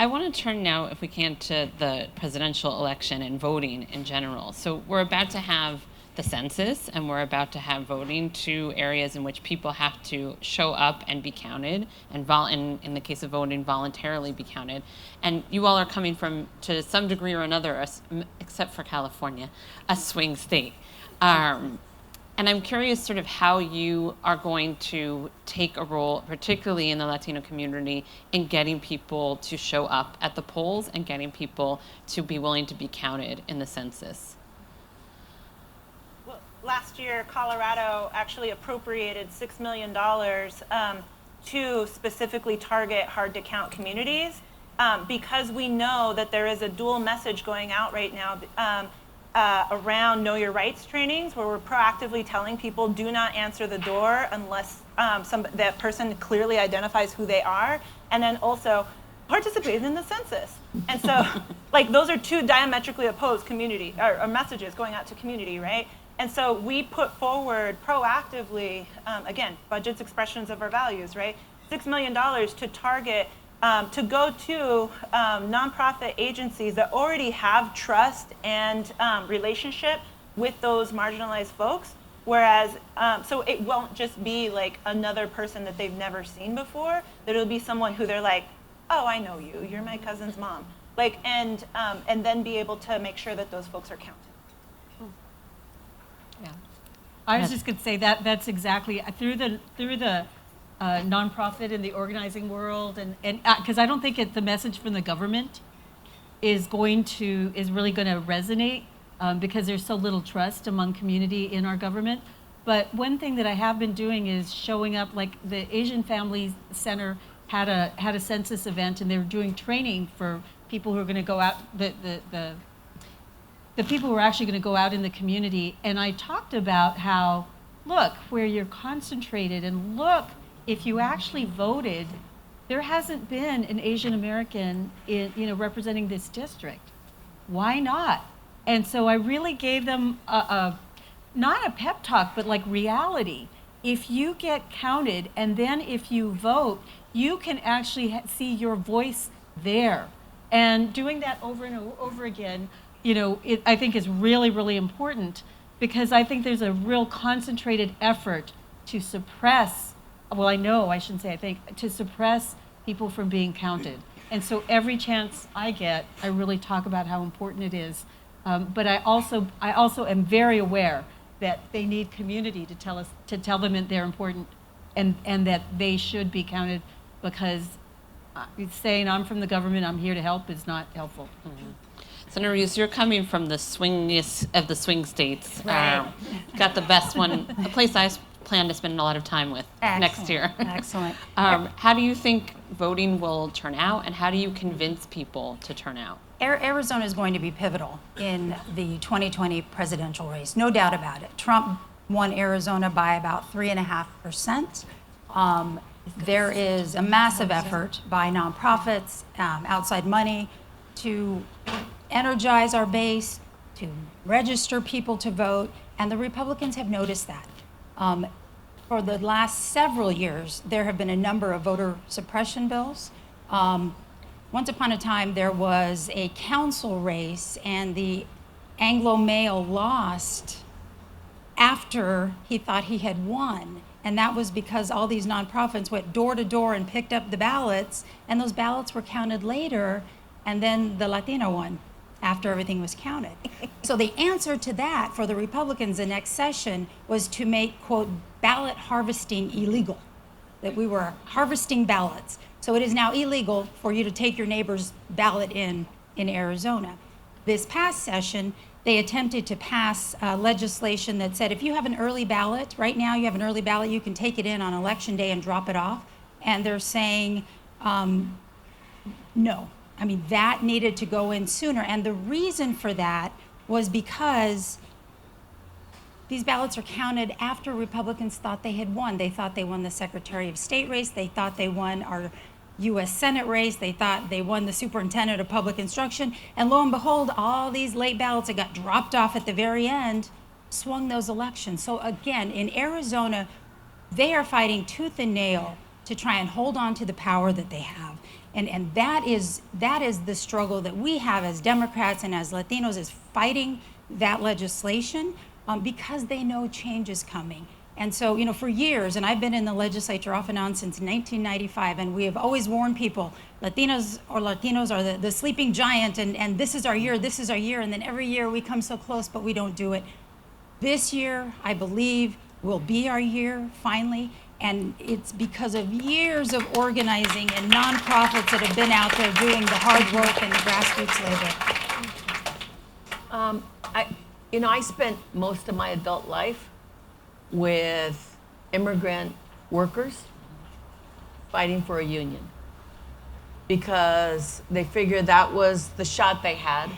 I want to turn now, if we can, to the presidential election and voting in general. So we're about to have the census, and we're about to have voting, two areas in which people have to show up and be counted, and in the case of voting, voluntarily be counted. And you all are coming from, to some degree or another, except for California, a swing state. And I'm curious sort of how you are going to take a role, particularly in the Latino community, in getting people to show up at the polls and getting people to be willing to be counted in the census. Last year, Colorado actually appropriated $6 million to specifically target hard-to-count communities because we know that there is a dual message going out right now around Know Your Rights trainings, where we're proactively telling people do not answer the door unless that person clearly identifies who they are. And then also participated in the census. And so, like, those are two diametrically opposed community or messages going out to community, right? And so we put forward proactively, again, budget's expressions of our values, right? $6 million to target, to go to nonprofit agencies that already have trust and relationship with those marginalized folks. Whereas, so it won't just be like another person that they've never seen before, that it'll be someone who they're like, oh, I know you, you're my cousin's mom. Like, and then be able to make sure that those folks are counted. Yeah. I was just going to say that that's exactly through the nonprofit and the organizing world, and because I don't think the message from the government is really going to resonate because there's so little trust among community in our government. But one thing that I have been doing is showing up, like the Asian Family Center had a census event, and they were doing training for people who are going to go out, the people who are actually going to go out in the community. And I talked about how, look, where you're concentrated, and look, if you actually voted, there hasn't been an Asian American representing this district. Why not? And so I really gave them not a pep talk, but like reality. If you get counted, and then if you vote, you can actually see your voice there. And doing that over and over again, I think is really, really important, because I think there's a real concentrated effort to suppress, well, I shouldn't say I think, to suppress people from being counted. And so every chance I get, I really talk about how important it is. But I also am very aware that they need community to tell them that they're important, and that they should be counted, because saying I'm from the government, I'm here to help, is not helpful. Mm-hmm. Senator Roos, you're coming from the swingiest of the swing states. Right. Got the best one, a place I plan to spend a lot of time with next year. Excellent. How do you think voting will turn out, and how do you convince people to turn out? Arizona is going to be pivotal in the 2020 presidential race, no doubt about it. Trump won Arizona by about 3.5%. There is a massive effort by nonprofits, outside money, to energize our base, to register people to vote, and the Republicans have noticed that. For the last several years, there have been a number of voter suppression bills. Once upon a time, there was a council race, and the Anglo male lost after he thought he had won. And that was because all these nonprofits went door to door and picked up the ballots, and those ballots were counted later, and then the Latina won after everything was counted. So the answer to that for the Republicans the next session was to make, quote, ballot harvesting illegal, that we were harvesting ballots. So it is now illegal for you to take your neighbor's ballot in Arizona. This past session, they attempted to pass legislation that said if you have an early ballot, right now you have an early ballot, you can take it in on election day and drop it off. And they're saying, no. I mean, that needed to go in sooner. And the reason for that was because these ballots are counted after Republicans thought they had won. They thought they won the Secretary of State race. They thought they won our U.S. Senate race. They thought they won the Superintendent of Public Instruction. And lo and behold, all these late ballots that got dropped off at the very end swung those elections. So again, in Arizona, they are fighting tooth and nail to try and hold on to the power that they have. And that is the struggle that we have as Democrats and as Latinos, is fighting that legislation because they know change is coming. And so, for years, and I've been in the legislature off and on since 1995, and we have always warned people, Latinos are the sleeping giant, and this is our year, and then every year we come so close, but we don't do it. This year, I believe, will be our year, finally. And it's because of years of organizing and nonprofits that have been out there doing the hard work and the grassroots labor. I spent most of my adult life with immigrant workers fighting for a union, because they figured that was the shot they had,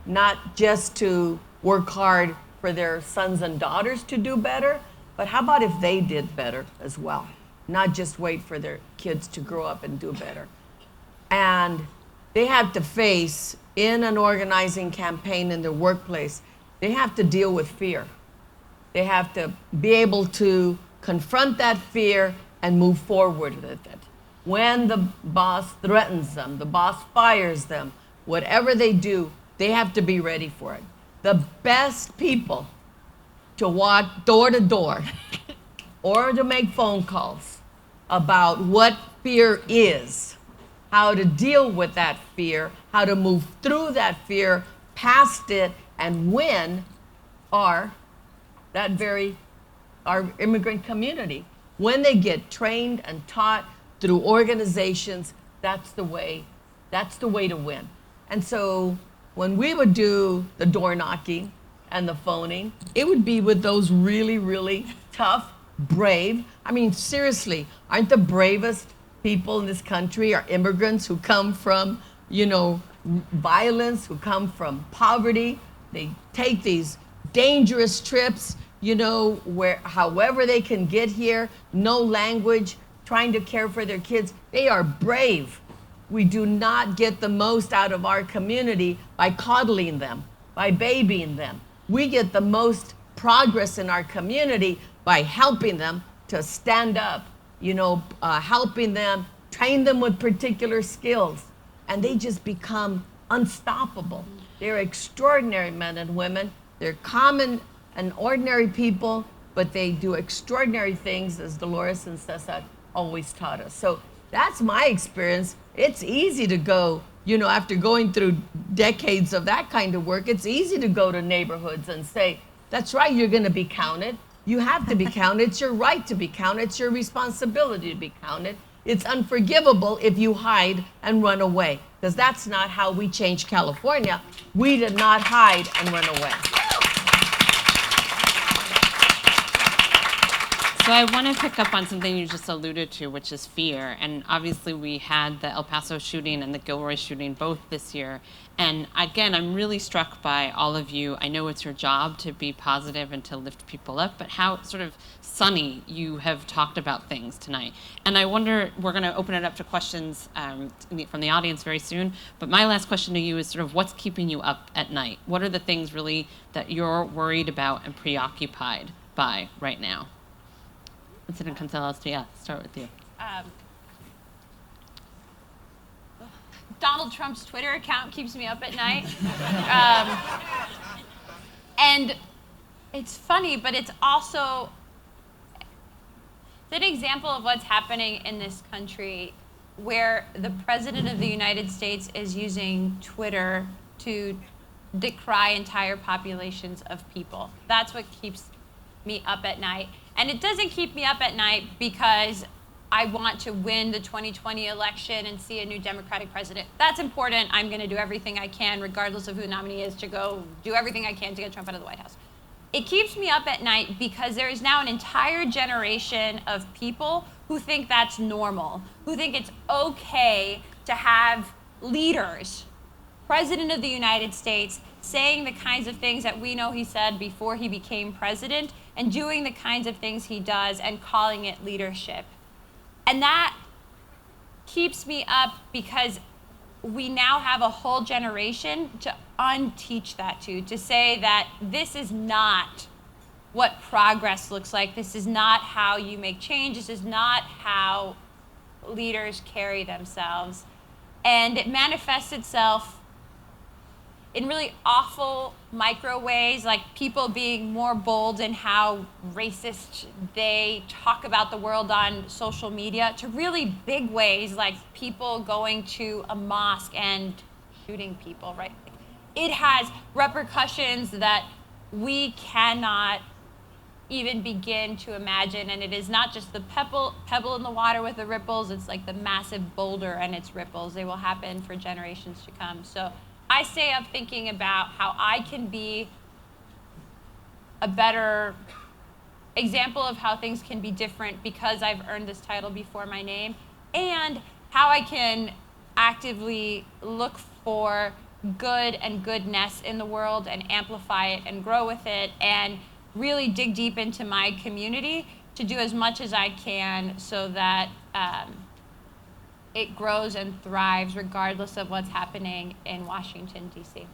not just to work hard for their sons and daughters to do better, but how about if they did better as well? Not just wait for their kids to grow up and do better. And they have to face, in an organizing campaign in their workplace, they have to deal with fear. They have to be able to confront that fear and move forward with it. When the boss threatens them, the boss fires them, whatever they do, they have to be ready for it. The best people to walk door to door or to make phone calls about what fear is, how to deal with that fear, how to move through that fear, past it, and win are our immigrant community. When they get trained and taught through organizations, that's the way to win. And so when we would do the door knocking and the phoning, it would be with those really, really tough, brave. I mean, seriously, aren't the bravest people in this country are immigrants who come from, violence, who come from poverty. They take these dangerous trips, where however they can get here, no language, trying to care for their kids. They are brave. We do not get the most out of our community by coddling them, by babying them. We get the most progress in our community by helping them to stand up, helping them, train them with particular skills, and they just become unstoppable. They're extraordinary men and women. They're common and ordinary people, but they do extraordinary things, as Dolores and Cesar always taught us. So that's my experience. It's easy to go, after going through decades of that kind of work, it's easy to go to neighborhoods and say, that's right, you're going to be counted. You have to be counted. It's your right to be counted. It's your responsibility to be counted. It's unforgivable if you hide and run away, because that's not how we changed California. We did not hide and run away. So I want to pick up on something you just alluded to, which is fear. And obviously we had the El Paso shooting and the Gilroy shooting both this year. And again, I'm really struck by all of you. I know it's your job to be positive and to lift people up, but how sort of sunny you have talked about things tonight. And I wonder, we're going to open it up to questions from the audience very soon. But my last question to you is sort of what's keeping you up at night? What are the things really that you're worried about and preoccupied by right now? President Gonzalez, start with you. Donald Trump's Twitter account keeps me up at night. And it's funny, but it's also an example of what's happening in this country where the President of the United States is using Twitter to decry entire populations of people. That's what keeps me up at night. And it doesn't keep me up at night because I want to win the 2020 election and see a new Democratic president. That's important. I'm going to do everything I can, regardless of who the nominee is, to go do everything I can to get Trump out of the White House. It keeps me up at night because there is now an entire generation of people who think that's normal, who think it's okay to have leaders, President of the United States, saying the kinds of things that we know he said before he became president and doing the kinds of things he does and calling it leadership. And that keeps me up because we now have a whole generation to unteach that to say that this is not what progress looks like. This is not how you make change. This is not how leaders carry themselves. And it manifests itself in really awful micro ways, like people being more bold in how racist they talk about the world on social media, to really big ways, like people going to a mosque and shooting people, right? It has repercussions that we cannot even begin to imagine, and it is not just the pebble in the water with the ripples, it's like the massive boulder and its ripples. They will happen for generations to come. So I stay up thinking about how I can be a better example of how things can be different because I've earned this title before my name, and how I can actively look for good and goodness in the world and amplify it and grow with it and really dig deep into my community to do as much as I can so that it grows and thrives regardless of what's happening in Washington, D.C.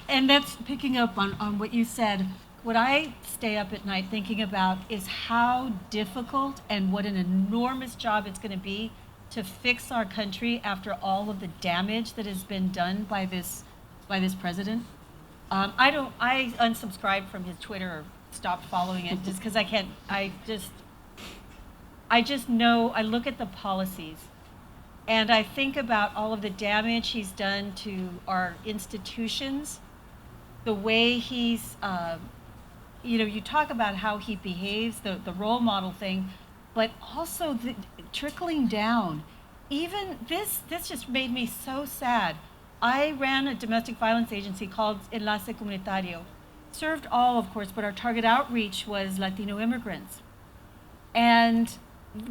And that's picking up on what you said. What I stay up at night thinking about is how difficult and what an enormous job it's going to be to fix our country after all of the damage that has been done by this president. I unsubscribed from his Twitter or stopped following it just because I can't. I just know. I look at the policies, and I think about all of the damage he's done to our institutions, the way he's, you talk about how he behaves, the role model thing, but also the trickling down. Even this just made me so sad. I ran a domestic violence agency called Enlace Comunitario. Served all, of course, but our target outreach was Latino immigrants. And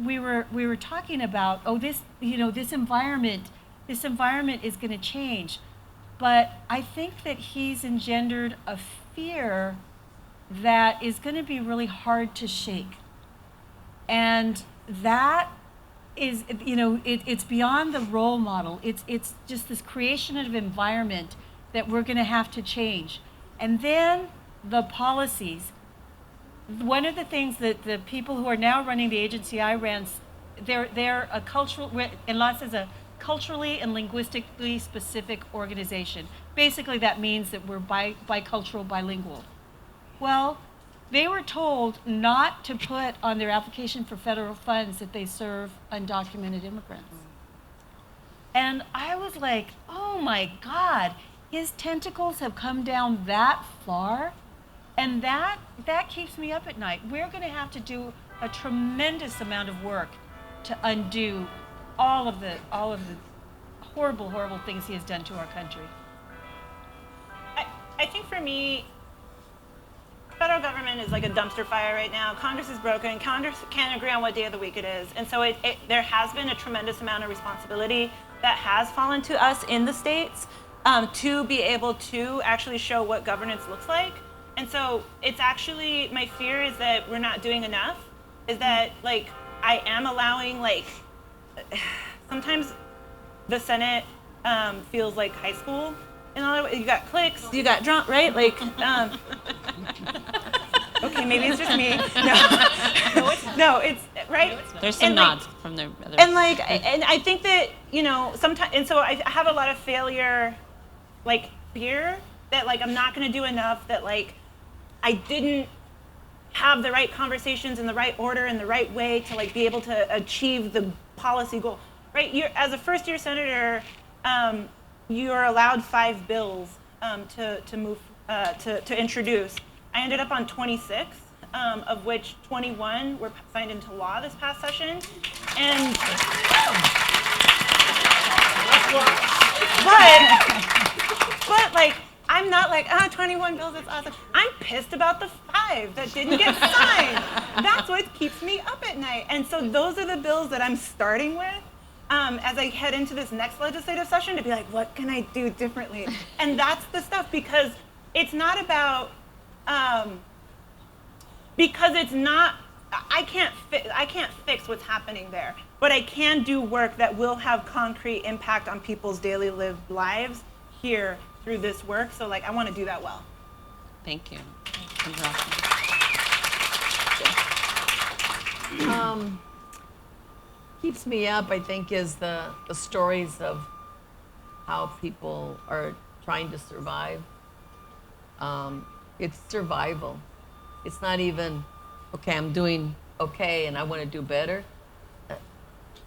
we were talking about, this environment is going to change. But I think that he's engendered a fear that is going to be really hard to shake. And that is, it's beyond the role model. It's just this creation of environment that we're going to have to change. And then the policies. One of the things that the people who are now running the agency I ran, they're a cultural, Enlace is a culturally and linguistically specific organization. Basically, that means that we're bicultural, bilingual. Well, they were told not to put on their application for federal funds that they serve undocumented immigrants. And I was like, oh my God, his tentacles have come down that far, and that keeps me up at night. We're going to have to do a tremendous amount of work to undo all of the horrible, horrible things he has done to our country. I think for me, federal government is like a dumpster fire right now. Congress is broken. Congress can't agree on what day of the week it is. And so there has been a tremendous amount of responsibility that has fallen to us in the states to be able to actually show what governance looks like. And so it's actually, my fear is that we're not doing enough, is that I am allowing sometimes the Senate feels like high school. In other words, you got cliques, you got drunk, right? Okay, maybe it's just me. No, it's right. There's some nods from the other. And I think that sometimes, and so I have a lot of failure, fear that I'm not going to do enough. That I didn't have the right conversations in the right order in the right way to be able to achieve the policy goal. Right? As a first-year senator, you are allowed 5 bills to move to introduce. I ended up on 26, of which 21 were signed into law this past session. And but I'm not 21 bills, it's awesome. I'm pissed about the 5 that didn't get signed. That's what keeps me up at night. And so those are the bills that I'm starting with as I head into this next legislative session to be what can I do differently? And that's the stuff, because it's not about, because it's not, I can't fix what's happening there, but I can do work that will have concrete impact on people's daily lived lives here through this work. So I want to do that well. Thank you. Keeps me up, I think, is the stories of how people are trying to survive. It's survival. It's not even, okay, I'm doing okay and I want to do better.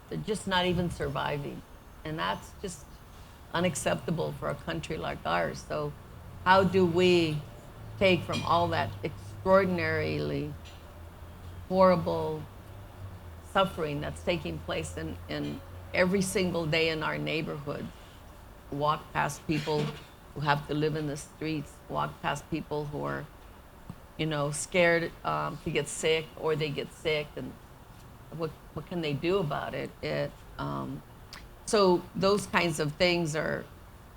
They're just not even surviving. And that's just unacceptable for a country like ours. So how do we take from all that extraordinarily horrible suffering that's taking place in every single day in our neighborhood, walk past people who have to live in the streets, walk past people who are, scared to get sick, or they get sick, and what can they do about it? So those kinds of things are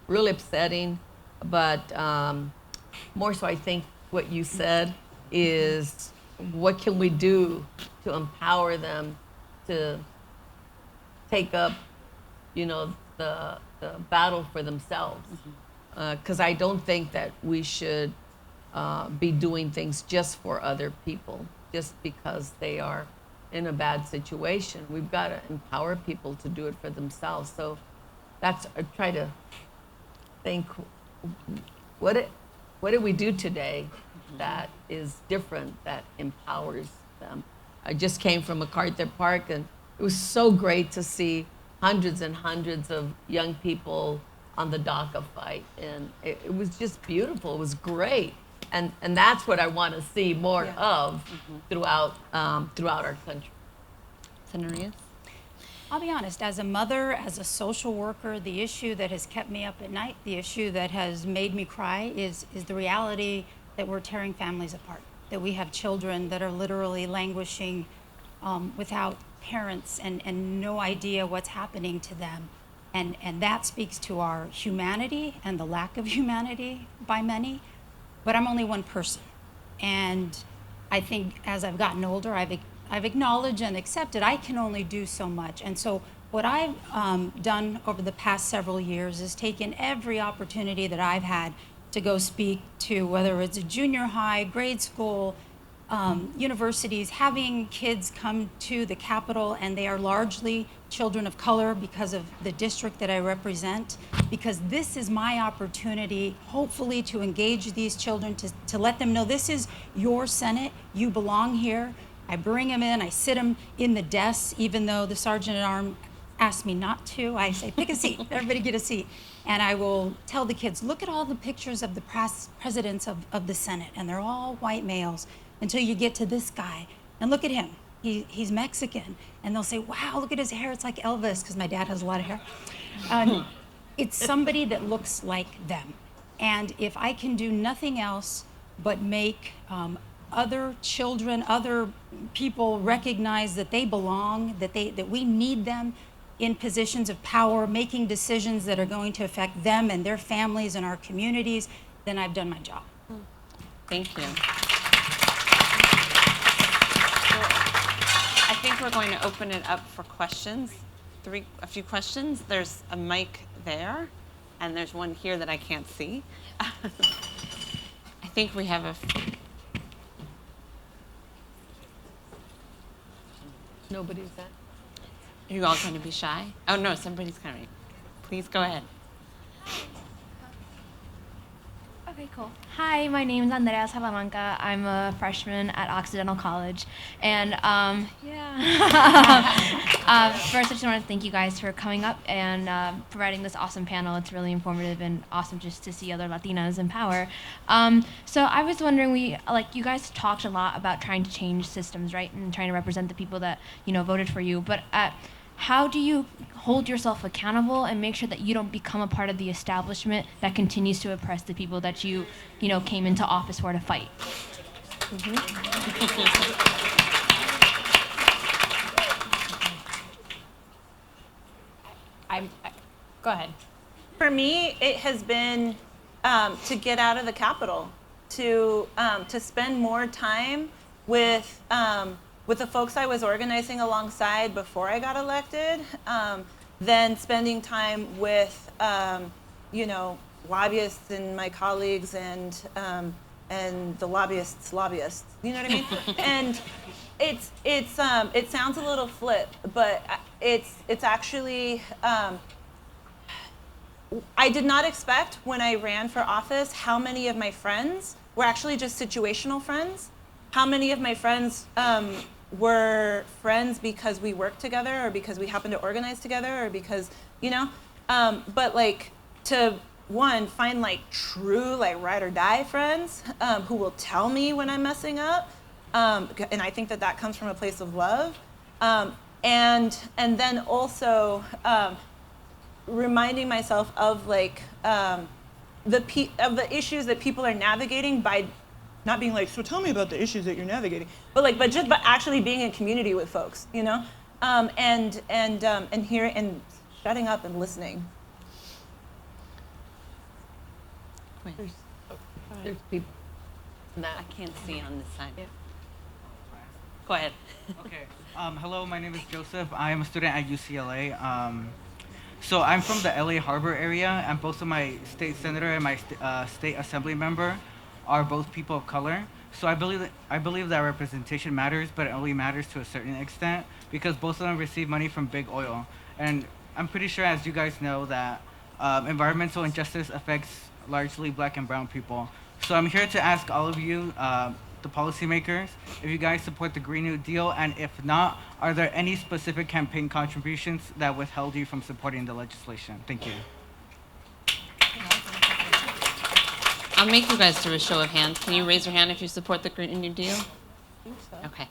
really upsetting, but more so I think what you said is what can we do to empower them to take up, the battle for themselves. Because I don't think that we should be doing things just for other people, just because they are in a bad situation. We've got to empower people to do it for themselves. So I try to think, what did we do today that is different, that empowers them? I just came from MacArthur Park, and it was so great to see hundreds and hundreds of young people on the DACA fight, and it was just beautiful. It was great, and that's what I want to see more of throughout our country. Senator Reyes? I'll be honest, as a mother, as a social worker, the issue that has kept me up at night, the issue that has made me cry is the reality that we're tearing families apart, that we have children that are literally languishing without parents and no idea what's happening to them. And that speaks to our humanity and the lack of humanity by many. But I'm only one person. And I think as I've gotten older, I've acknowledged and accepted I can only do so much. And so what I've done over the past several years is taken every opportunity that I've had to go speak to, whether it's a junior high, grade school, universities, having kids come to the Capitol, and they are largely children of color because of the district that I represent, because this is my opportunity, hopefully, to engage these children, to let them know this is your Senate, you belong here. I bring them in, I sit them in the desks, even though the Sergeant at Arms asked me not to. I say, pick a seat, everybody get a seat. And I will tell the kids, look at all the pictures of the presidents of the Senate, and they're all white males, until you get to this guy, and look at him. He's Mexican. And they'll say, wow, look at his hair, it's like Elvis, because my dad has a lot of hair. It's somebody that looks like them. And if I can do nothing else but make other children, other people recognize that they belong, that we need them in positions of power, making decisions that are going to affect them and their families and our communities, then I've done my job. Thank you. I think we're going to open it up for questions. A few questions. There's a mic there, and there's one here that I can't see. I think we have Nobody's that. Are you all going to be shy? Oh no, somebody's coming. Please go ahead. Okay, cool. Hi, my name is Andrea Salamanca. I'm a freshman at Occidental College. And first, I just want to thank you guys for coming up and providing this awesome panel. It's really informative and awesome just to see other Latinas in power. So I was wondering, you guys talked a lot about trying to change systems, right? And trying to represent the people that, voted for you. But how do you hold yourself accountable and make sure that you don't become a part of the establishment that continues to oppress the people that you came into office for to fight? Go ahead. For me, it has been to get out of the Capitol, to spend more time with the folks I was organizing alongside before I got elected, than spending time with lobbyists and my colleagues and the lobbyists. You know what I mean? And it sounds a little flip, but it's actually. I did not expect when I ran for office how many of my friends were actually just situational friends. How many of my friends were friends because we worked together or because we happened to organize together or because, but to find true ride or die friends who will tell me when I'm messing up. And I think that comes from a place of love. And then also reminding myself of the issues that people are navigating by not being so tell me about the issues that you're navigating, but actually being in community with folks, and hearing and shutting up and listening. There's people. I can't see on this side. Go ahead. Okay. Hello, my name is Joseph. I am a student at UCLA. So I'm from the LA Harbor area, and both of my state senator and my state assembly member are both people of color. So I believe that representation matters, but it only matters to a certain extent because both of them receive money from big oil. And I'm pretty sure, as you guys know, that environmental injustice affects largely black and brown people. So I'm here to ask all of you, the policymakers, if you guys support the Green New Deal, and if not, are there any specific campaign contributions that withheld you from supporting the legislation? Thank you. I'll make you guys do a show of hands. Can you raise your hand if you support the Green New Deal? Okay.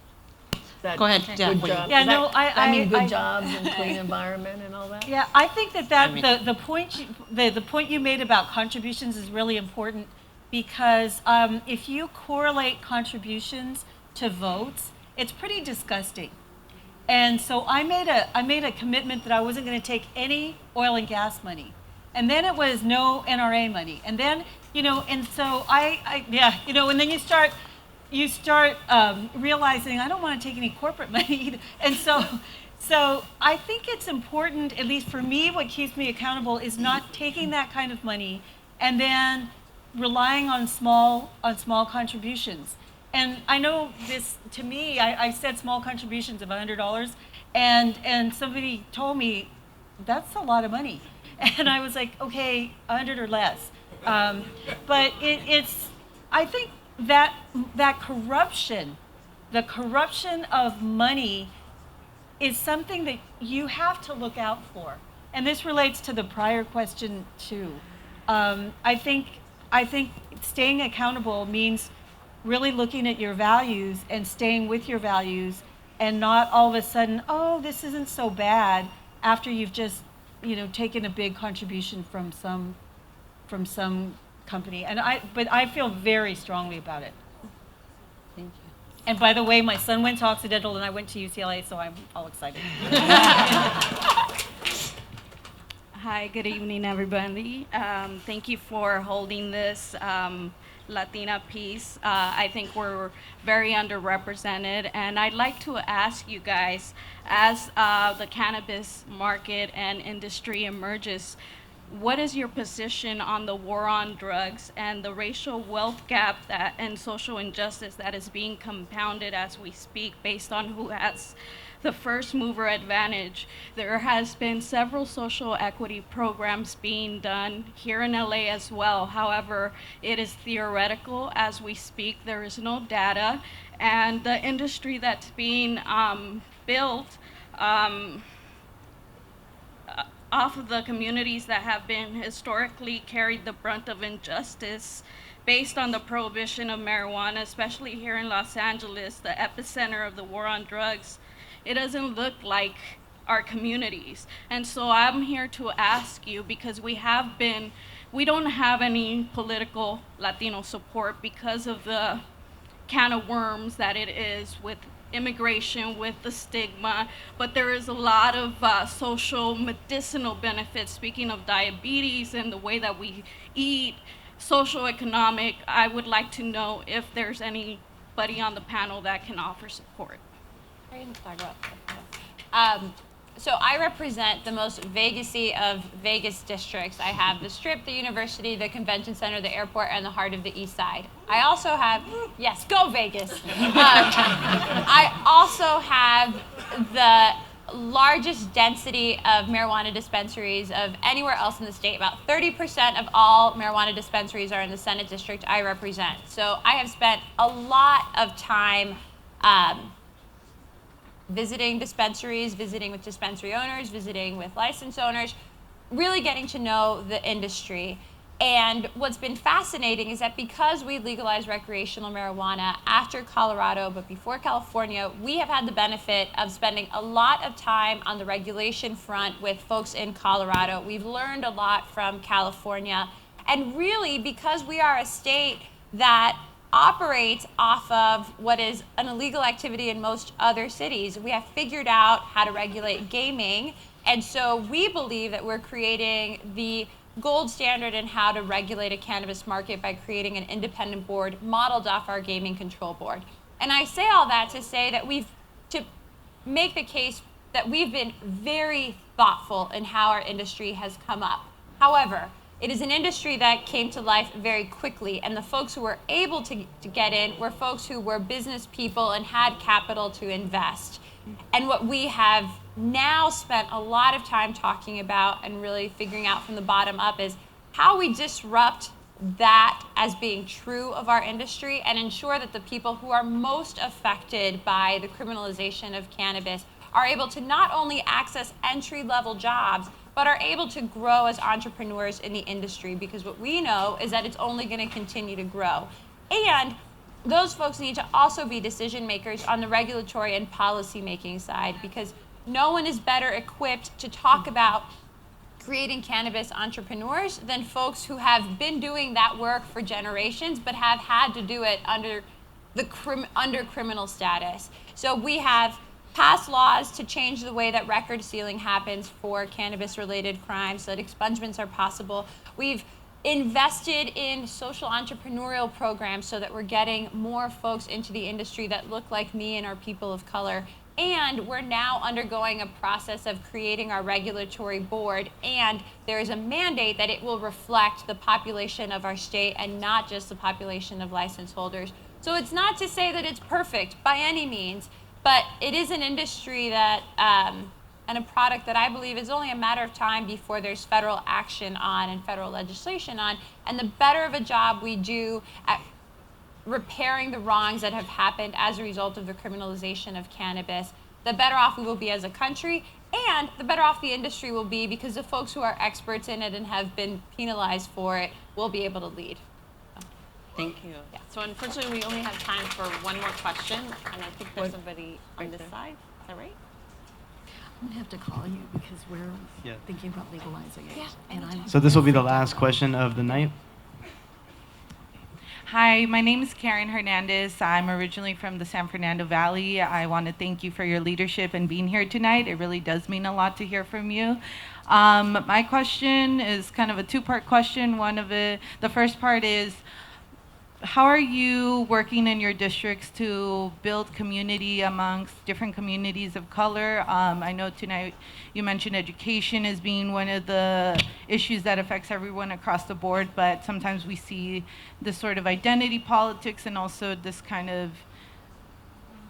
That Go ahead, Jeff. Good job. Yeah, Does no, that mean good I- jobs and clean environment and all that? Yeah, I think that I mean- the point you made about contributions is really important because if you correlate contributions to votes, it's pretty disgusting. And so I made a commitment that I wasn't going to take any oil and gas money, and then it was no NRA money, and then and so and then you start realizing I don't want to take any corporate money either. And so I think it's important, at least for me, what keeps me accountable is not taking that kind of money and then relying on small contributions. And I know this, to me, I said small contributions of $100, and somebody told me that's a lot of money, and I was like, okay, 100 or less. But I think that corruption, the corruption of money, is something that you have to look out for. And this relates to the prior question too. I think staying accountable means really looking at your values and staying with your values, and not all of a sudden, oh, this isn't so bad, after you've just taken a big contribution from some company. But I feel very strongly about it. Thank you. And by the way, my son went to Occidental and I went to UCLA, so I'm all excited. Hi, good evening, everybody. Thank you for holding this Latina piece. I think we're very underrepresented, and I'd like to ask you guys, as the cannabis market and industry emerges, what is your position on the war on drugs and the racial wealth gap and social injustice that is being compounded as we speak based on who has the first mover advantage? There has been several social equity programs being done here in LA as well. However, it is theoretical as we speak. There is no data, and the industry that's being built off of the communities that have been historically carried the brunt of injustice based on the prohibition of marijuana, especially here in Los Angeles, the epicenter of the war on drugs. It doesn't look like our communities. And so I'm here to ask you, because we don't have any political Latino support because of the can of worms that it is with immigration, with the stigma, but there is a lot of social medicinal benefits. Speaking of diabetes and the way that we eat, social economic, I would like to know if there's anybody on the panel that can offer support. I can talk about that. So I represent the most Vegas-y of Vegas districts. I have the Strip, the University, the Convention Center, the airport, and the heart of the East Side. I also have, yes, go Vegas. I also have the largest density of marijuana dispensaries of anywhere else in the state. About 30% of all marijuana dispensaries are in the Senate district I represent. So I have spent a lot of time visiting dispensaries, visiting with dispensary owners, visiting with license owners, really getting to know the industry. And what's been fascinating is that because we legalized recreational marijuana after Colorado, but before California, we have had the benefit of spending a lot of time on the regulation front with folks in Colorado. We've learned a lot from California. And really, because we are a state that operates off of what is an illegal activity in most other cities, we have figured out how to regulate gaming. And so we believe that we're creating the gold standard in how to regulate a cannabis market by creating an independent board modeled off our gaming control board. And I say all that to say that to make the case that we've been very thoughtful in how our industry has come up. However, it is an industry that came to life very quickly, and the folks who were able to get in were folks who were business people and had capital to invest. And what we have now spent a lot of time talking about and really figuring out from the bottom up is how we disrupt that as being true of our industry and ensure that the people who are most affected by the criminalization of cannabis are able to not only access entry-level jobs, but are able to grow as entrepreneurs in the industry, because what we know is that it's only going to continue to grow. And those folks need to also be decision makers on the regulatory and policy making side, because no one is better equipped to talk about creating cannabis entrepreneurs than folks who have been doing that work for generations but have had to do it under criminal status. So we have passed laws to change the way that record sealing happens for cannabis-related crimes so that expungements are possible. We've invested in social entrepreneurial programs so that we're getting more folks into the industry that look like me and are people of color. And we're now undergoing a process of creating our regulatory board, and there is a mandate that it will reflect the population of our state and not just the population of license holders. So it's not to say that it's perfect by any means, but it is an industry that, and a product that I believe is only a matter of time before there's federal action on and federal legislation on. And the better of a job we do at repairing the wrongs that have happened as a result of the criminalization of cannabis, the better off we will be as a country, and the better off the industry will be, because the folks who are experts in it and have been penalized for it will be able to lead. Thank you. Yeah. So unfortunately, we only have time for one more question, and I think there's somebody on this side. Is that right? I'm gonna have to call you because we're thinking about legalizing it. Yeah. And I'm So this will be the last question of the night. Hi, my name is Karen Hernandez. I'm originally from the San Fernando Valley. I want to thank you for your leadership and being here tonight. It really does mean a lot to hear from you. My question is kind of a two-part question. The first part is, how are you working in your districts to build community amongst different communities of color? I know tonight you mentioned education as being one of the issues that affects everyone across the board, but sometimes we see this sort of identity politics and also this kind of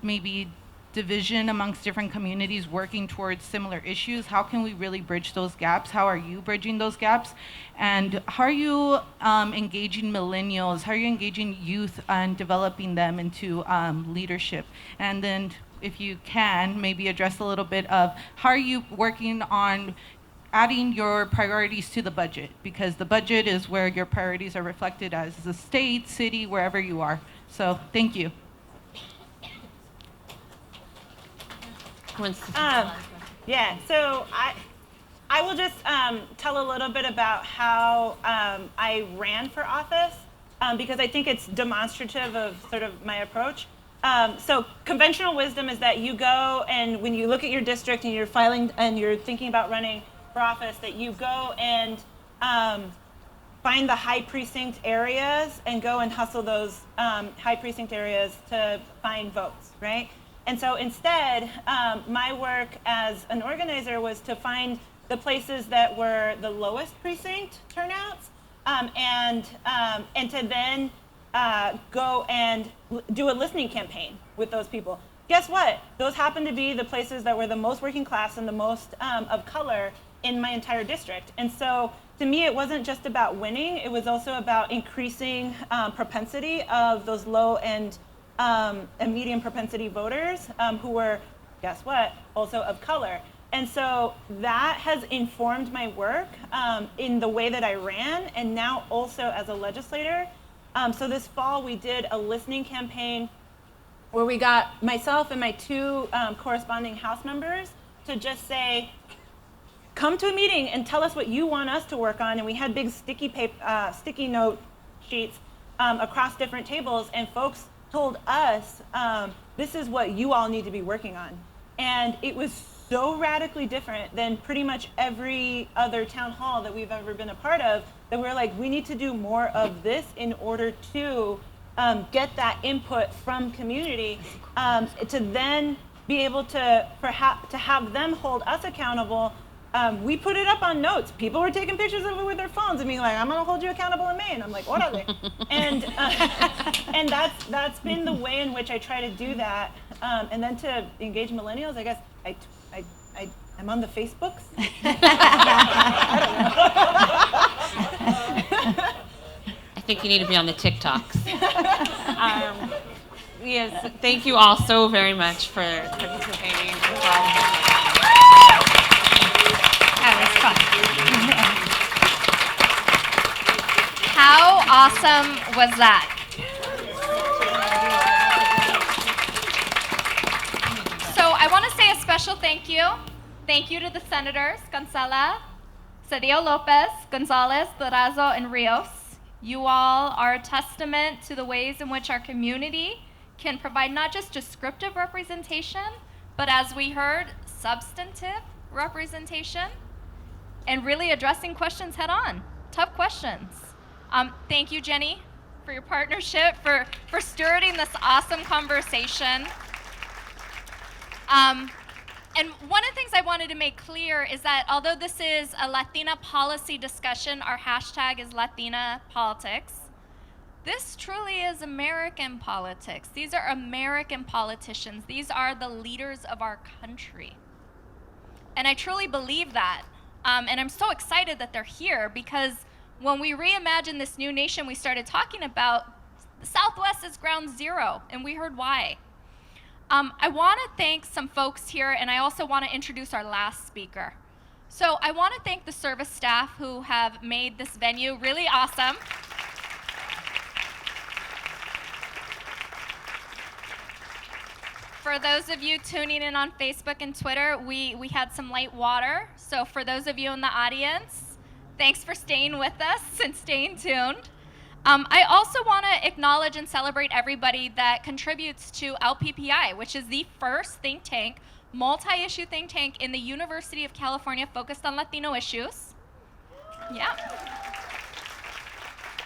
maybe division amongst different communities working towards similar issues. How can we really bridge those gaps? How are you bridging those gaps? And how are you engaging millennials? How are you engaging youth and developing them into leadership? And then if you can, maybe address a little bit of how are you working on adding your priorities to the budget? Because the budget is where your priorities are reflected as the state, city, wherever you are. So thank you. Yeah, so I will just tell a little bit about how I ran for office, because I think it's demonstrative of sort of my approach. So conventional wisdom is that you go and when you look at your district and you're filing and you're thinking about running for office, that you go and find the high precinct areas and go and hustle those high precinct areas to find votes, right? And so instead, my work as an organizer was to find the places that were the lowest precinct turnouts, and to then go and do a listening campaign with those people. Guess what? Those happen to be the places that were the most working class and the most of color in my entire district. And so to me, it wasn't just about winning, it was also about increasing propensity of those low and medium propensity voters who were, guess what, also of color. And so that has informed my work in the way that I ran, and now also as a legislator. So this fall we did a listening campaign where we got myself and my two corresponding House members to just say, come to a meeting and tell us what you want us to work on. And we had big sticky note sheets across different tables, and folks told us, this is what you all need to be working on. And it was so radically different than pretty much every other town hall that we've ever been a part of, that we're like, we need to do more of this in order to get that input from community, to then be able to have them hold us accountable. We put it up on notes. People were taking pictures of it with their phones and being like, "I'm gonna hold you accountable in May," and I'm like, "What are they?" and that's been the way in which I try to do that. And then to engage millennials, I guess I'm on the Facebooks. I think you need to be on the TikToks. Yes, thank you all so very much for participating. That was fun. How awesome was that? So I want to say a special thank you. Thank you to the senators, Gonzala, Cedillo Lopez, Gonzalez, Durazo, and Rios. You all are a testament to the ways in which our community can provide not just descriptive representation, but as we heard, substantive representation, and really addressing questions head on, tough questions. Thank you, Jenny, for your partnership, for stewarding this awesome conversation. And one of the things I wanted to make clear is that although this is a Latina policy discussion, our hashtag is Latina politics, this truly is American politics. These are American politicians. These are the leaders of our country. And I truly believe that. And I'm so excited that they're here because when we reimagined this new nation we started talking about, the Southwest is ground zero, and we heard why. I want to thank some folks here, and I also want to introduce our last speaker. So I want to thank the service staff who have made this venue really awesome. For those of you tuning in on Facebook and Twitter, we had some light water. So for those of you in the audience, thanks for staying with us and staying tuned. I also want to acknowledge and celebrate everybody that contributes to LPPI, which is the first think tank, multi-issue think tank in the University of California focused on Latino issues. Yeah.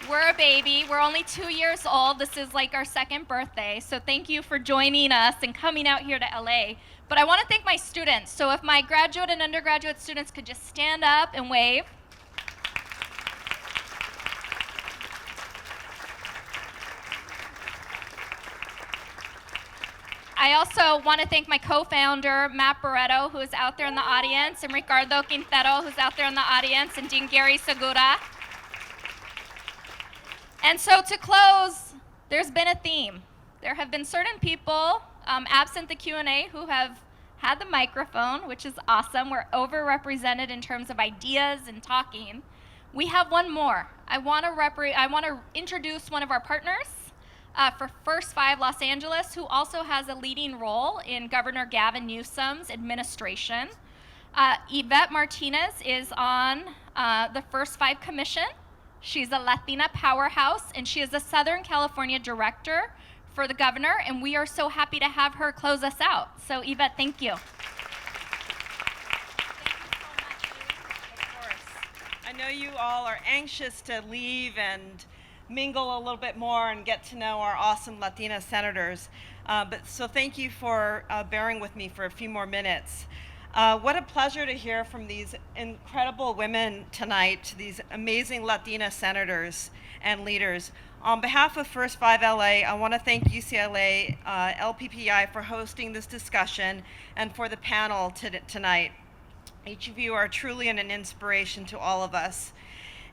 We're a baby. We're only 2 years old. This is like our second birthday. So thank you for joining us and coming out here to LA. But I want to thank my students. So if my graduate and undergraduate students could just stand up and wave. I also want to thank my co-founder, Matt Barreto, who is out there in the audience, and Ricardo Quintero, who's out there in the audience, and Dean Gary Segura. And so to close, there's been a theme. There have been certain people, absent the Q&A, who have had the microphone, which is awesome. We're overrepresented in terms of ideas and talking. We have one more. I want to introduce one of our partners for First Five Los Angeles, who also has a leading role in Governor Gavin Newsom's administration. Yvette Martinez is on the First Five Commission. She's a Latina powerhouse, and she is the Southern California director for the governor, and we are so happy to have her close us out. So Yvette, thank you. I know you all are anxious to leave and mingle a little bit more and get to know our awesome Latina senators. So thank you for bearing with me for a few more minutes. What a pleasure to hear from these incredible women tonight, these amazing Latina senators and leaders. On behalf of First Five LA, I want to thank UCLA LPPI for hosting this discussion and for the panel tonight. Each of you are truly an inspiration to all of us.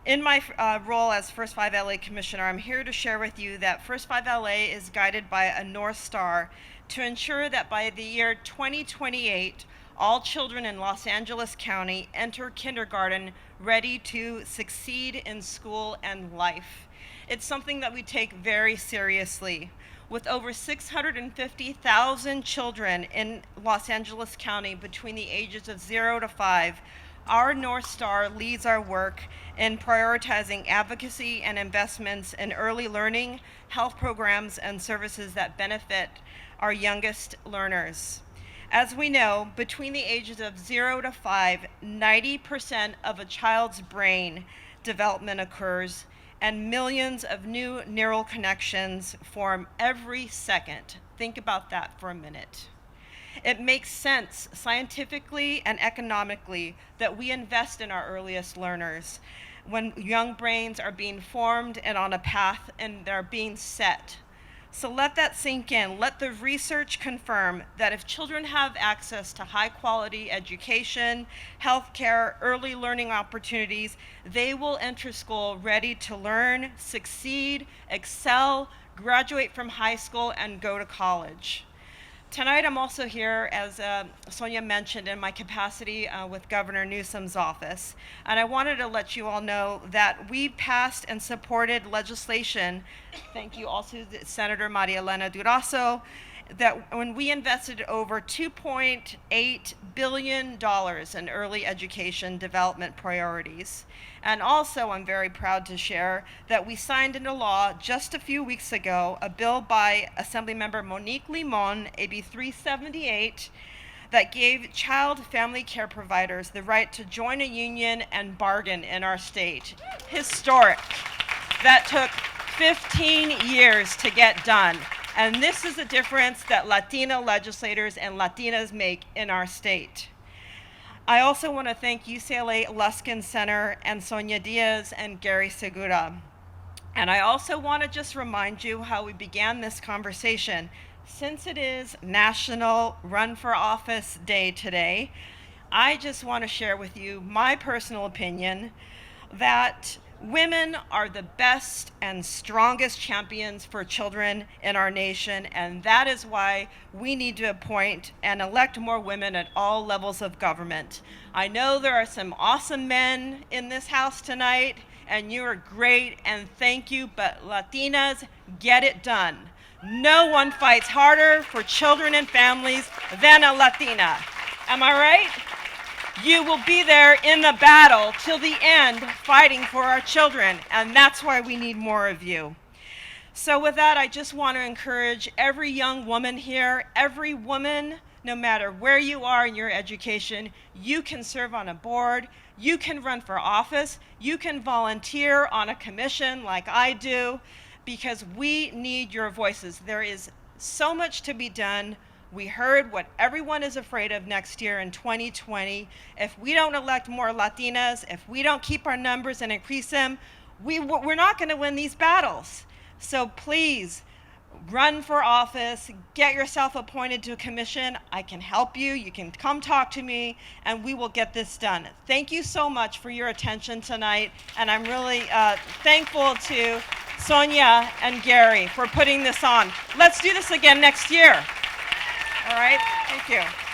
In my role as First Five LA Commissioner, I'm here to share with you that First Five LA is guided by a North Star to ensure that by the year 2028, all children in Los Angeles County enter kindergarten ready to succeed in school and life. It's something that we take very seriously. With over 650,000 children in Los Angeles County between the ages of 0 to 5, our North Star leads our work in prioritizing advocacy and investments in early learning, health programs, and services that benefit our youngest learners. As we know, between the ages of 0 to 5, 90% of a child's brain development occurs, and millions of new neural connections form every second. Think about that for a minute. It makes sense scientifically and economically that we invest in our earliest learners when young brains are being formed and on a path and they're being set. So let that sink in. Let the research confirm that if children have access to high quality education, healthcare, early learning opportunities, they will enter school ready to learn, succeed, excel, graduate from high school, and go to college. Tonight I'm also here, as Sonia mentioned, in my capacity with Governor Newsom's office. And I wanted to let you all know that we passed and supported legislation, thank you also to Senator Maria Elena Durazo, that when we invested over $2.8 billion in early education development priorities. And also, I'm very proud to share that we signed into law just a few weeks ago a bill by Assemblymember Monique Limon, AB 378, that gave child family care providers the right to join a union and bargain in our state. Historic. That took 15 years to get done. And this is a difference that Latina legislators and Latinas make in our state. I also want to thank UCLA Luskin Center and Sonia Diaz and Gary Segura. And I also want to just remind you how we began this conversation. Since it is National Run for Office Day today, I just want to share with you my personal opinion that women are the best and strongest champions for children in our nation, and that is why we need to appoint and elect more women at all levels of government. I know there are some awesome men in this house tonight, and you are great, and thank you, but Latinas, get it done. No one fights harder for children and families than a Latina. Am I right? You will be there in the battle till the end fighting for our children, and that's why we need more of you. So with that, I just want to encourage every young woman here, every woman, no matter where you are in your education, you can serve on a board, you can run for office, you can volunteer on a commission like I do, because we need your voices. There is so much to be done. We heard what everyone is afraid of next year in 2020. If we don't elect more Latinas, if we don't keep our numbers and increase them, we're not going to win these battles. So please, run for office, get yourself appointed to a commission. I can help you. You can come talk to me, and we will get this done. Thank you so much for your attention tonight, and I'm really thankful to Sonia and Gary for putting this on. Let's do this again next year. All right, thank you.